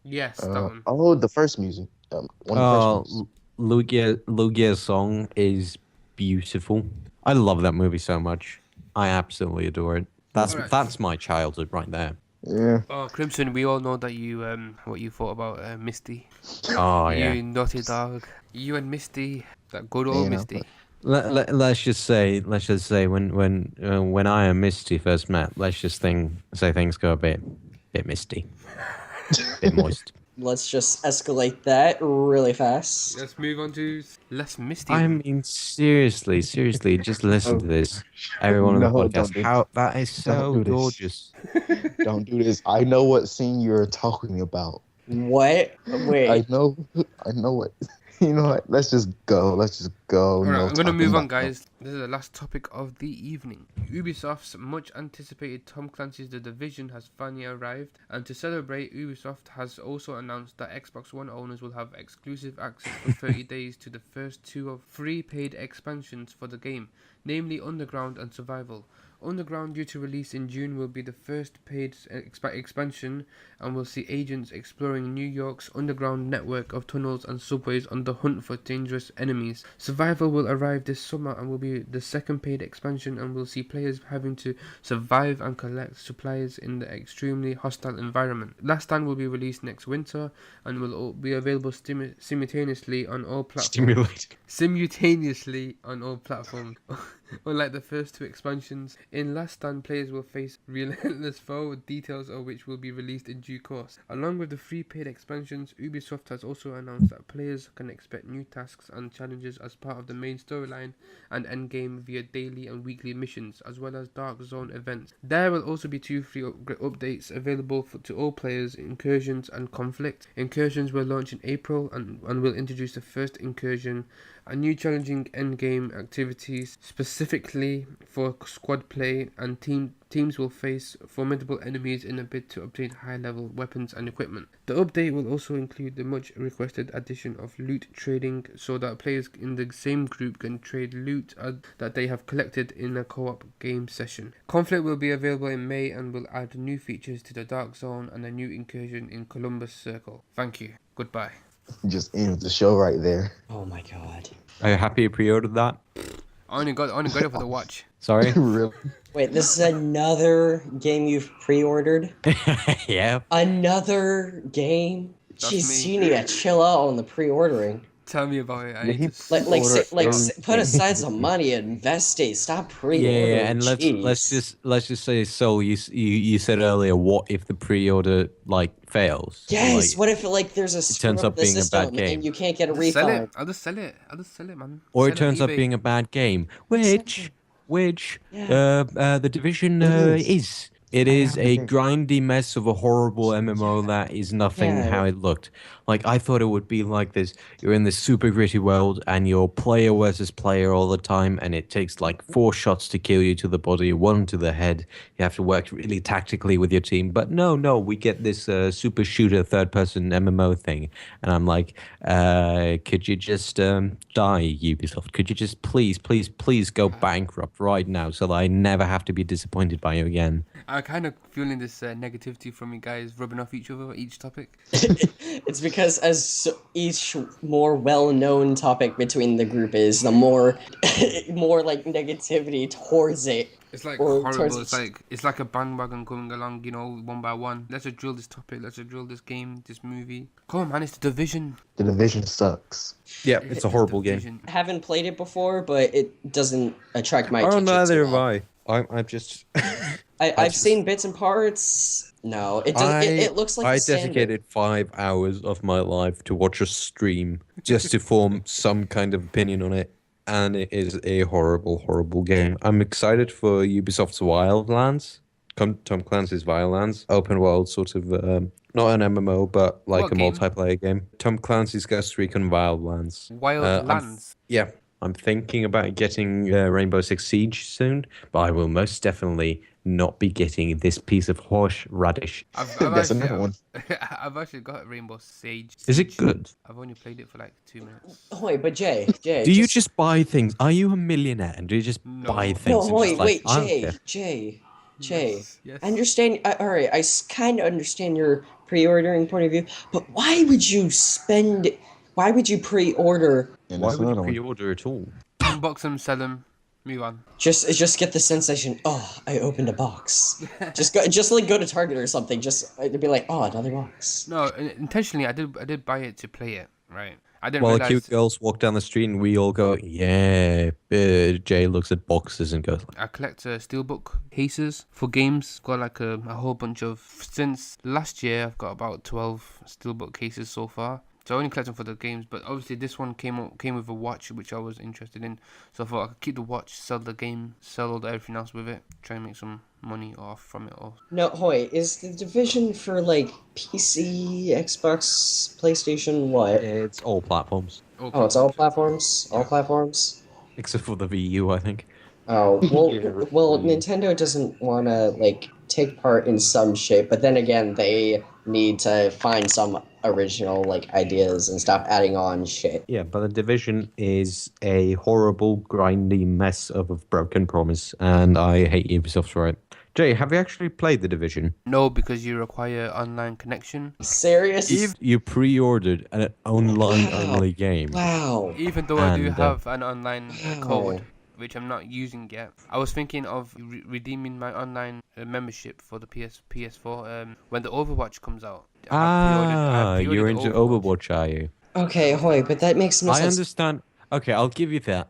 [SPEAKER 1] Yes, that one.
[SPEAKER 3] Oh, the first music. One of the first music.
[SPEAKER 2] Lugia's song is beautiful. I love that movie so much. I absolutely adore it.
[SPEAKER 1] Alright.
[SPEAKER 2] That's my childhood right there.
[SPEAKER 3] Yeah.
[SPEAKER 1] Oh, Crimson, we all know that you what you thought about Misty.
[SPEAKER 2] Oh yeah.
[SPEAKER 1] You naughty dog. You and Misty, that good old
[SPEAKER 3] You know,
[SPEAKER 1] Misty.
[SPEAKER 2] Let's just say when I and Misty first met, let's just say things go a bit misty, a bit moist.
[SPEAKER 4] Let's just escalate that really fast.
[SPEAKER 1] Let's move on to less Misty.
[SPEAKER 2] I mean, seriously, just listen to this. Everyone on the
[SPEAKER 3] No,
[SPEAKER 2] podcast,
[SPEAKER 3] don't do
[SPEAKER 2] how that is so
[SPEAKER 3] Don't do this.
[SPEAKER 2] gorgeous.
[SPEAKER 3] Don't do this. I know what scene you're talking about.
[SPEAKER 4] What? Wait.
[SPEAKER 3] I know what. You know what? Let's just go.
[SPEAKER 1] Alright,
[SPEAKER 3] No
[SPEAKER 1] I'm gonna
[SPEAKER 3] talking
[SPEAKER 1] move on,
[SPEAKER 3] about-
[SPEAKER 1] guys. This is the last topic of the evening. Ubisoft's much anticipated Tom Clancy's The Division has finally arrived, and to celebrate, Ubisoft has also announced that Xbox One owners will have exclusive access for 30 days to the first 2 of 3 paid expansions for the game, namely Underground and Survival. Underground, due to release in June, will be the first paid expansion and will see agents exploring New York's underground network of tunnels and subways on the hunt for dangerous enemies. Survival will arrive this summer and will be the second paid expansion and will see players having to survive and collect supplies in the extremely hostile environment. Last Stand will be released next winter and will be available simultaneously on all platforms. Simultaneously on all platforms. Unlike the first 2 expansions, in Last Stand players will face relentless foe, details of which will be released in due course. Along with the 3 paid expansions, Ubisoft has also announced that players can expect new tasks and challenges as part of the main storyline and endgame via daily and weekly missions, as well as Dark Zone events. There will also be 2 free updates available to all players: Incursions and Conflict. Incursions will launch in April and will introduce the first incursion, a new challenging endgame activities specifically for squad play, and teams will face formidable enemies in a bid to obtain high-level weapons and equipment. The update will also include the much-requested addition of loot trading, so that players in the same group can trade loot that they have collected in a co-op game session. Conflict will be available in May and will add new features to the Dark Zone and a new incursion in Columbus Circle. Thank you. Goodbye.
[SPEAKER 3] Just end the show right there.
[SPEAKER 4] Oh my god.
[SPEAKER 2] Are you happy you pre-ordered that?
[SPEAKER 1] I only got it for the watch.
[SPEAKER 2] Sorry.
[SPEAKER 3] Really?
[SPEAKER 4] Wait, this is another game you've pre-ordered?
[SPEAKER 2] Yeah.
[SPEAKER 4] Another game?
[SPEAKER 1] That's
[SPEAKER 4] Jeez,
[SPEAKER 1] me.
[SPEAKER 4] you need to chill out on the pre-ordering.
[SPEAKER 1] Tell me about it. I
[SPEAKER 3] Yeah,
[SPEAKER 1] need
[SPEAKER 3] he-
[SPEAKER 1] to
[SPEAKER 3] Order
[SPEAKER 4] Put aside some money and invest it. Stop pre-ordering.
[SPEAKER 2] Yeah, and let's just say, so you said earlier, what if the pre-order fails?
[SPEAKER 4] Yes.
[SPEAKER 2] Like,
[SPEAKER 4] What if there's a screw
[SPEAKER 2] turns
[SPEAKER 4] up
[SPEAKER 2] up
[SPEAKER 4] the
[SPEAKER 2] being a bad
[SPEAKER 4] system
[SPEAKER 2] game.
[SPEAKER 4] and you can't get a
[SPEAKER 1] I'll just sell
[SPEAKER 4] refund?
[SPEAKER 1] it. I'll just sell it, man.
[SPEAKER 2] or
[SPEAKER 1] Sell
[SPEAKER 2] it turns
[SPEAKER 1] on
[SPEAKER 2] up
[SPEAKER 1] eBay.
[SPEAKER 2] being a bad game, which
[SPEAKER 4] Yeah.
[SPEAKER 2] the Division
[SPEAKER 3] It is.
[SPEAKER 2] is. It is a
[SPEAKER 3] think-
[SPEAKER 2] grindy mess of a horrible MMO that is nothing
[SPEAKER 4] Yeah.
[SPEAKER 2] how it looked. Like, I thought it would be like this. You're in this super gritty world and you're player versus player all the time, and it takes 4 shots to kill you to the body, 1 to the head. You have to work really tactically with your team. But no, we get this super shooter third-person MMO thing. And I'm like, could you just die, Ubisoft? Could you just please go bankrupt right now so that I never have to be disappointed by you again?
[SPEAKER 1] I'm kind of feeling this negativity from you guys rubbing off each other, each topic.
[SPEAKER 4] It's because as each more well-known topic between the group is, the more negativity towards it.
[SPEAKER 1] It's like
[SPEAKER 4] Or
[SPEAKER 1] horrible.
[SPEAKER 4] towards-
[SPEAKER 1] It's like a bandwagon coming along, one by one. Let's just drill this topic. Let's just drill this game, this movie. Come on, man, it's The Division.
[SPEAKER 3] The Division sucks.
[SPEAKER 2] Yeah, it's a horrible game.
[SPEAKER 1] Division.
[SPEAKER 4] I haven't played it before, but it doesn't attract my
[SPEAKER 2] Oh,
[SPEAKER 4] attention.
[SPEAKER 2] neither
[SPEAKER 4] too
[SPEAKER 2] have
[SPEAKER 4] well.
[SPEAKER 2] I. I'm just.
[SPEAKER 4] I've seen bits and parts. No, it does. It looks like
[SPEAKER 2] I
[SPEAKER 4] the standard.
[SPEAKER 2] dedicated 5 hours of my life to watch a stream just to form some kind of opinion on it, and it is a horrible, horrible game. I'm excited for Ubisoft's Wildlands. Tom Clancy's Wildlands, open world sort of, not an MMO, but like
[SPEAKER 1] What
[SPEAKER 2] a
[SPEAKER 1] game?
[SPEAKER 2] multiplayer game. Tom Clancy's Ghost Recon Wildlands.
[SPEAKER 1] Wildlands.
[SPEAKER 2] Yeah, I'm thinking about getting Rainbow Six Siege soon, but I will most definitely not be getting this piece of horseradish.
[SPEAKER 1] I've
[SPEAKER 3] That's
[SPEAKER 1] actually,
[SPEAKER 3] another one.
[SPEAKER 1] I've actually got Rainbow Sage.
[SPEAKER 2] Is it good?
[SPEAKER 1] I've only played it for like 2 minutes.
[SPEAKER 4] Wait, but Jay,
[SPEAKER 2] Do you just buy things? Are you a millionaire and do you just
[SPEAKER 1] No.
[SPEAKER 2] buy
[SPEAKER 1] No,
[SPEAKER 2] things?
[SPEAKER 4] no,
[SPEAKER 2] and just
[SPEAKER 4] wait,
[SPEAKER 2] I don't
[SPEAKER 4] Jay,
[SPEAKER 2] care?
[SPEAKER 4] Jay.
[SPEAKER 1] Yes.
[SPEAKER 4] I understand. All right, I kind of understand your pre-ordering point of view, but why would you spend? Why would you pre-order?
[SPEAKER 3] And
[SPEAKER 2] Why
[SPEAKER 3] that's
[SPEAKER 2] would you
[SPEAKER 3] another one.
[SPEAKER 2] pre-order at all?
[SPEAKER 1] Unbox them, sell them, move on.
[SPEAKER 4] Just get the sensation. Oh, I opened a box. just like go to Target or something. Just to be like, oh, another box.
[SPEAKER 1] No, intentionally, I did buy it to play it. Right. I didn't
[SPEAKER 2] While the
[SPEAKER 1] realize.
[SPEAKER 2] cute girls walk down the street and we all go, yeah. Jay looks at boxes and goes,
[SPEAKER 1] I collect steelbook cases for games. Got like a whole bunch of. Since last year, I've got about 12 steelbook cases so far. So I only collect them for the games, but obviously this one came with a watch, which I was interested in. So I thought I could keep the watch, sell the game, sell all everything else with it, try and make some money off from it all.
[SPEAKER 4] No, Hoy, is the division for like PC, Xbox, PlayStation, what?
[SPEAKER 2] it's all platforms.
[SPEAKER 4] Oh, it's all platforms. All platforms.
[SPEAKER 2] Except for the VU, I think.
[SPEAKER 4] Oh well, Nintendo doesn't want to like take part in some shape, but then again, they need to find some original like ideas and stop adding on shit.
[SPEAKER 2] Yeah, but the Division is a horrible, grindy mess of a broken promise, and I hate Ubisoft for it. Jay, have you actually played the Division?
[SPEAKER 1] No, because you require online connection.
[SPEAKER 4] Serious?
[SPEAKER 2] You pre-ordered an online-only game.
[SPEAKER 4] Wow.
[SPEAKER 1] Even though I do
[SPEAKER 2] And,
[SPEAKER 1] have an online
[SPEAKER 4] Wow.
[SPEAKER 1] code, which I'm not using yet. I was thinking of redeeming my online membership for the PS4 when the Overwatch comes out. I
[SPEAKER 2] You're
[SPEAKER 1] pre-ordered
[SPEAKER 2] into Overwatch, are you?
[SPEAKER 4] Okay, Hoy, but that makes no
[SPEAKER 2] I
[SPEAKER 4] sense.
[SPEAKER 2] understand. Okay, I'll give you that.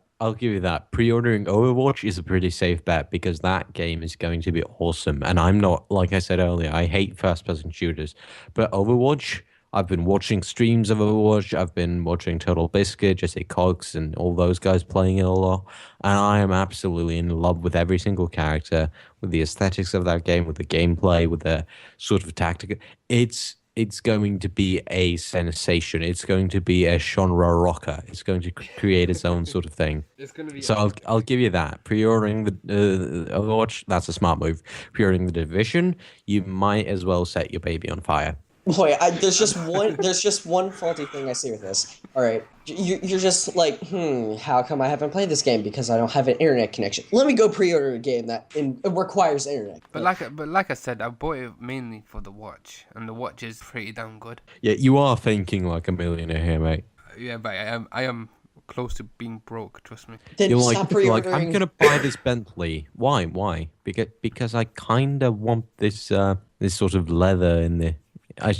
[SPEAKER 2] Pre-ordering Overwatch is a pretty safe bet because that game is going to be awesome. And I'm not, like I said earlier, I hate first-person shooters. But Overwatch, I've been watching streams of Overwatch. I've been watching Total Biscuit, Jesse Cox, and all those guys playing it a lot. And I am absolutely in love with every single character, with the aesthetics of that game, with the gameplay, with the sort of tactic. It's going to be a sensation. It's going to be a genre rocker. It's going to create its own sort of thing.
[SPEAKER 1] It's gonna be.
[SPEAKER 2] So I'll give you that. Pre-ordering the Overwatch, that's a smart move. Pre-ordering the Division, you might as well set your baby on fire.
[SPEAKER 4] Boy, there's just one faulty thing I see with this. All right, you're just like, how come I haven't played this game? Because I don't have an internet connection. Let me go pre-order a game that it requires internet.
[SPEAKER 1] But like I said, I bought it mainly for the watch, and the watch is pretty damn good.
[SPEAKER 2] Yeah, you are thinking like a millionaire here, mate.
[SPEAKER 1] Yeah, but I am close to being broke. Trust me.
[SPEAKER 4] Then
[SPEAKER 2] You're
[SPEAKER 4] stop
[SPEAKER 2] like,
[SPEAKER 4] pre-ordering.
[SPEAKER 2] I'm gonna buy this Bentley. Why? Because I kind of want this this sort of leather in the.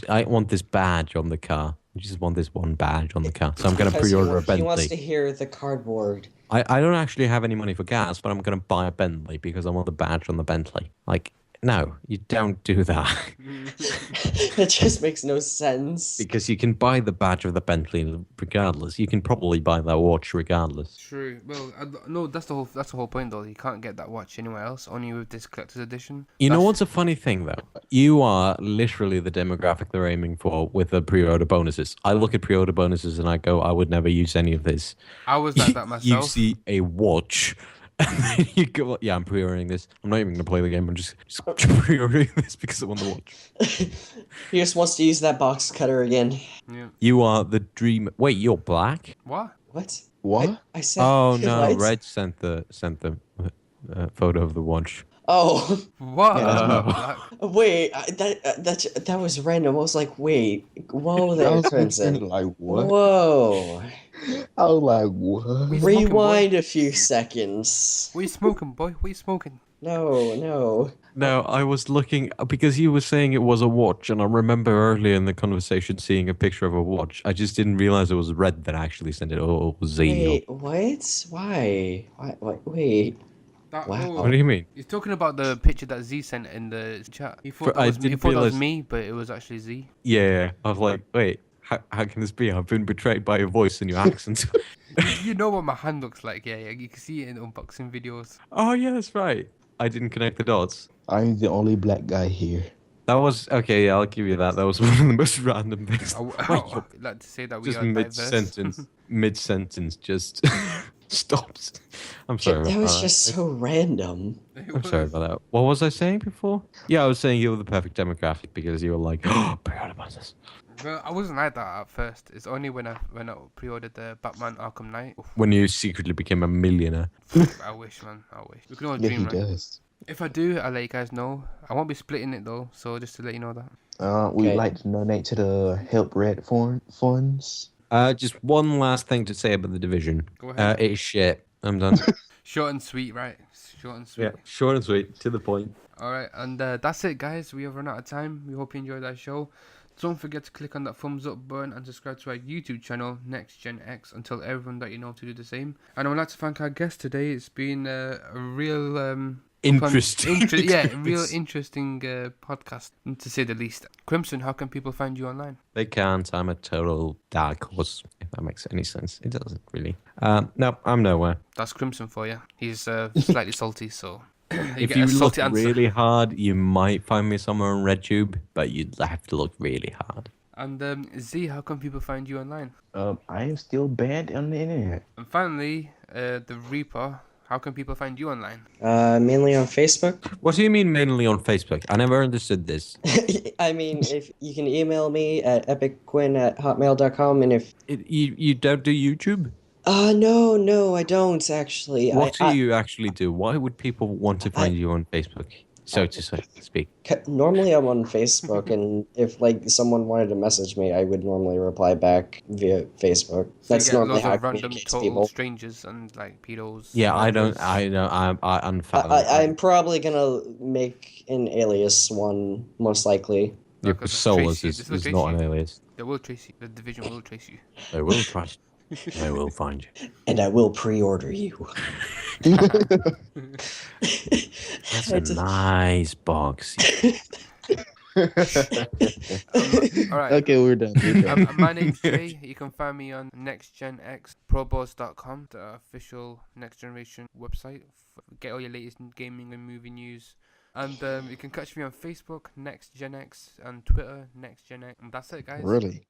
[SPEAKER 2] I want this badge on the car. I just want this one badge on the car. So I'm going to
[SPEAKER 4] Because
[SPEAKER 2] pre-order a
[SPEAKER 4] He wants to
[SPEAKER 2] Bentley.
[SPEAKER 4] hear the cardboard.
[SPEAKER 2] I don't actually have any money for gas, but I'm going to buy a Bentley because I want the badge on the Bentley. Like, no, you don't do that.
[SPEAKER 4] That just makes no sense.
[SPEAKER 2] Because you can buy the badge of the Bentley regardless. You can probably buy that watch regardless.
[SPEAKER 1] True. Well, no, that's the whole point though. You can't get that watch anywhere else, only with this collector's edition.
[SPEAKER 2] You know
[SPEAKER 1] That's-
[SPEAKER 2] what's a funny thing though? You are literally the demographic they're aiming for with the pre-order bonuses. I look at pre-order bonuses and I go, I would never use any of this.
[SPEAKER 1] I was like that
[SPEAKER 2] You
[SPEAKER 1] myself.
[SPEAKER 2] see a watch, and then you go, yeah, I'm pre-ordering this. I'm not even going to play the game. I'm just pre-ordering this because I want the watch.
[SPEAKER 4] He just wants to use that box cutter again.
[SPEAKER 1] Yeah.
[SPEAKER 2] You are the dream. Wait, you're black?
[SPEAKER 1] What?
[SPEAKER 4] What?
[SPEAKER 3] What?
[SPEAKER 4] I said.
[SPEAKER 2] Oh no,
[SPEAKER 4] what?
[SPEAKER 2] Red sent the photo of the watch.
[SPEAKER 4] Oh,
[SPEAKER 1] What?
[SPEAKER 3] Yeah, that's not
[SPEAKER 1] Black.
[SPEAKER 4] wait. That was random. I was like, wait. Whoa
[SPEAKER 3] I
[SPEAKER 4] there,
[SPEAKER 3] was
[SPEAKER 4] Crimson.
[SPEAKER 3] thinking, like, what?
[SPEAKER 4] Whoa.
[SPEAKER 3] I was like, what?
[SPEAKER 1] We smoking, boy?
[SPEAKER 4] Rewind a few seconds.
[SPEAKER 1] What you smoking, boy? What you smoking?
[SPEAKER 4] No.
[SPEAKER 2] No, I was looking because you were saying it was a watch, and I remember earlier in the conversation seeing a picture of a watch. I just didn't realize it was Red that actually sent it. Oh, it was Z.
[SPEAKER 4] Wait, what? Why? Wait.
[SPEAKER 1] That,
[SPEAKER 4] Wow.
[SPEAKER 2] What do you mean?
[SPEAKER 1] He's talking about the picture that Z sent in the chat. He thought,
[SPEAKER 2] I
[SPEAKER 1] he
[SPEAKER 2] didn't
[SPEAKER 1] thought that was
[SPEAKER 2] realise-
[SPEAKER 1] me, but it was actually Z.
[SPEAKER 2] Yeah, I was like, wait, how can this be? I've been betrayed by your voice and your accent.
[SPEAKER 1] You know what my hand looks like, yeah. You can see it in unboxing videos.
[SPEAKER 2] Oh yeah, that's right. I didn't connect the dots.
[SPEAKER 3] I'm the only black guy here.
[SPEAKER 2] That was okay. Yeah, I'll give you that. That was one of the most random things. Wait,
[SPEAKER 1] I'd like to say that we
[SPEAKER 2] just
[SPEAKER 1] are
[SPEAKER 2] mid
[SPEAKER 1] diverse.
[SPEAKER 2] sentence, mid sentence, just stops. I'm sorry.
[SPEAKER 4] That
[SPEAKER 2] about
[SPEAKER 4] was
[SPEAKER 2] that.
[SPEAKER 4] just so random.
[SPEAKER 2] I'm sorry about that. What was I saying before? Yeah, I was saying you were the perfect demographic because you were like, oh, period about this.
[SPEAKER 1] Well, I wasn't like that at first. It's only when I pre-ordered the Batman Arkham Knight.
[SPEAKER 2] When you secretly became a millionaire.
[SPEAKER 1] I wish, man. I wish. We can all
[SPEAKER 3] Yeah,
[SPEAKER 1] dream,
[SPEAKER 3] he
[SPEAKER 1] right?
[SPEAKER 3] does.
[SPEAKER 1] If I do, I'll let you guys know. I won't be splitting it though, so just to let you know that.
[SPEAKER 3] We'd
[SPEAKER 4] Okay.
[SPEAKER 3] like to donate to the Help Red funds.
[SPEAKER 2] Just one last thing to say about the Division.
[SPEAKER 1] Go ahead.
[SPEAKER 2] It is shit. I'm done.
[SPEAKER 1] Short and sweet, right? Short and sweet.
[SPEAKER 2] Yeah, short and sweet, to the point.
[SPEAKER 1] Alright, and that's it, guys. We have run out of time. We hope you enjoyed that show. Don't forget to click on that thumbs up button and subscribe to our YouTube channel, NextGenEx, and tell everyone that you know to do the same. And I would like to thank our guest today. It's been a real
[SPEAKER 2] Interesting.
[SPEAKER 1] real interesting podcast, to say the least. Crimson, how can people find you online?
[SPEAKER 2] They can't. I'm a total dark horse, if that makes any sense. It doesn't really. No, I'm nowhere.
[SPEAKER 1] That's Crimson for you. He's slightly salty, so
[SPEAKER 2] If
[SPEAKER 1] get
[SPEAKER 2] you
[SPEAKER 1] a
[SPEAKER 2] look
[SPEAKER 1] salty answer.
[SPEAKER 2] really hard, you might find me somewhere on RedTube, but you'd have to look really hard.
[SPEAKER 1] And Z, how can people find you online?
[SPEAKER 3] I am still banned on the internet.
[SPEAKER 1] And finally, the Reaper, how can people find you online?
[SPEAKER 4] Mainly on Facebook.
[SPEAKER 2] What do you mean mainly on Facebook? I never understood this.
[SPEAKER 4] I mean, if you can email me at epicquinn@hotmail.com, and if
[SPEAKER 2] You don't do YouTube?
[SPEAKER 4] no, I don't actually.
[SPEAKER 2] What do you actually do? Why would people want to find you on Facebook? So to speak.
[SPEAKER 4] Normally I'm on Facebook, and if like someone wanted to message me, I would normally reply back via Facebook.
[SPEAKER 1] So
[SPEAKER 4] That's
[SPEAKER 1] you get
[SPEAKER 4] normally
[SPEAKER 1] loads
[SPEAKER 4] how I
[SPEAKER 1] of random
[SPEAKER 4] communicate to
[SPEAKER 1] total
[SPEAKER 4] people.
[SPEAKER 1] strangers and like pedos.
[SPEAKER 2] Yeah, I don't.
[SPEAKER 1] murderers.
[SPEAKER 2] I know. I unfathomable.
[SPEAKER 4] I'm probably gonna make an alias one, most likely.
[SPEAKER 2] Yeah,
[SPEAKER 1] Because
[SPEAKER 2] Souless
[SPEAKER 1] Tracy-
[SPEAKER 2] is
[SPEAKER 1] this will trace
[SPEAKER 2] not an
[SPEAKER 1] you.
[SPEAKER 2] alias.
[SPEAKER 1] They will trace you. The Division will trace you.
[SPEAKER 2] They will try. They will find you.
[SPEAKER 4] And I will pre-order you.
[SPEAKER 2] That's a nice box.
[SPEAKER 1] Alright.
[SPEAKER 3] Okay, we're done.
[SPEAKER 1] My name's Jay. You can find me on NextGenExProBoss.com, the official Next Generation website. Get all your latest gaming and movie news. And you can catch me on Facebook, NextGenEx, and Twitter, NextGenEx. And that's it, guys.
[SPEAKER 3] Really?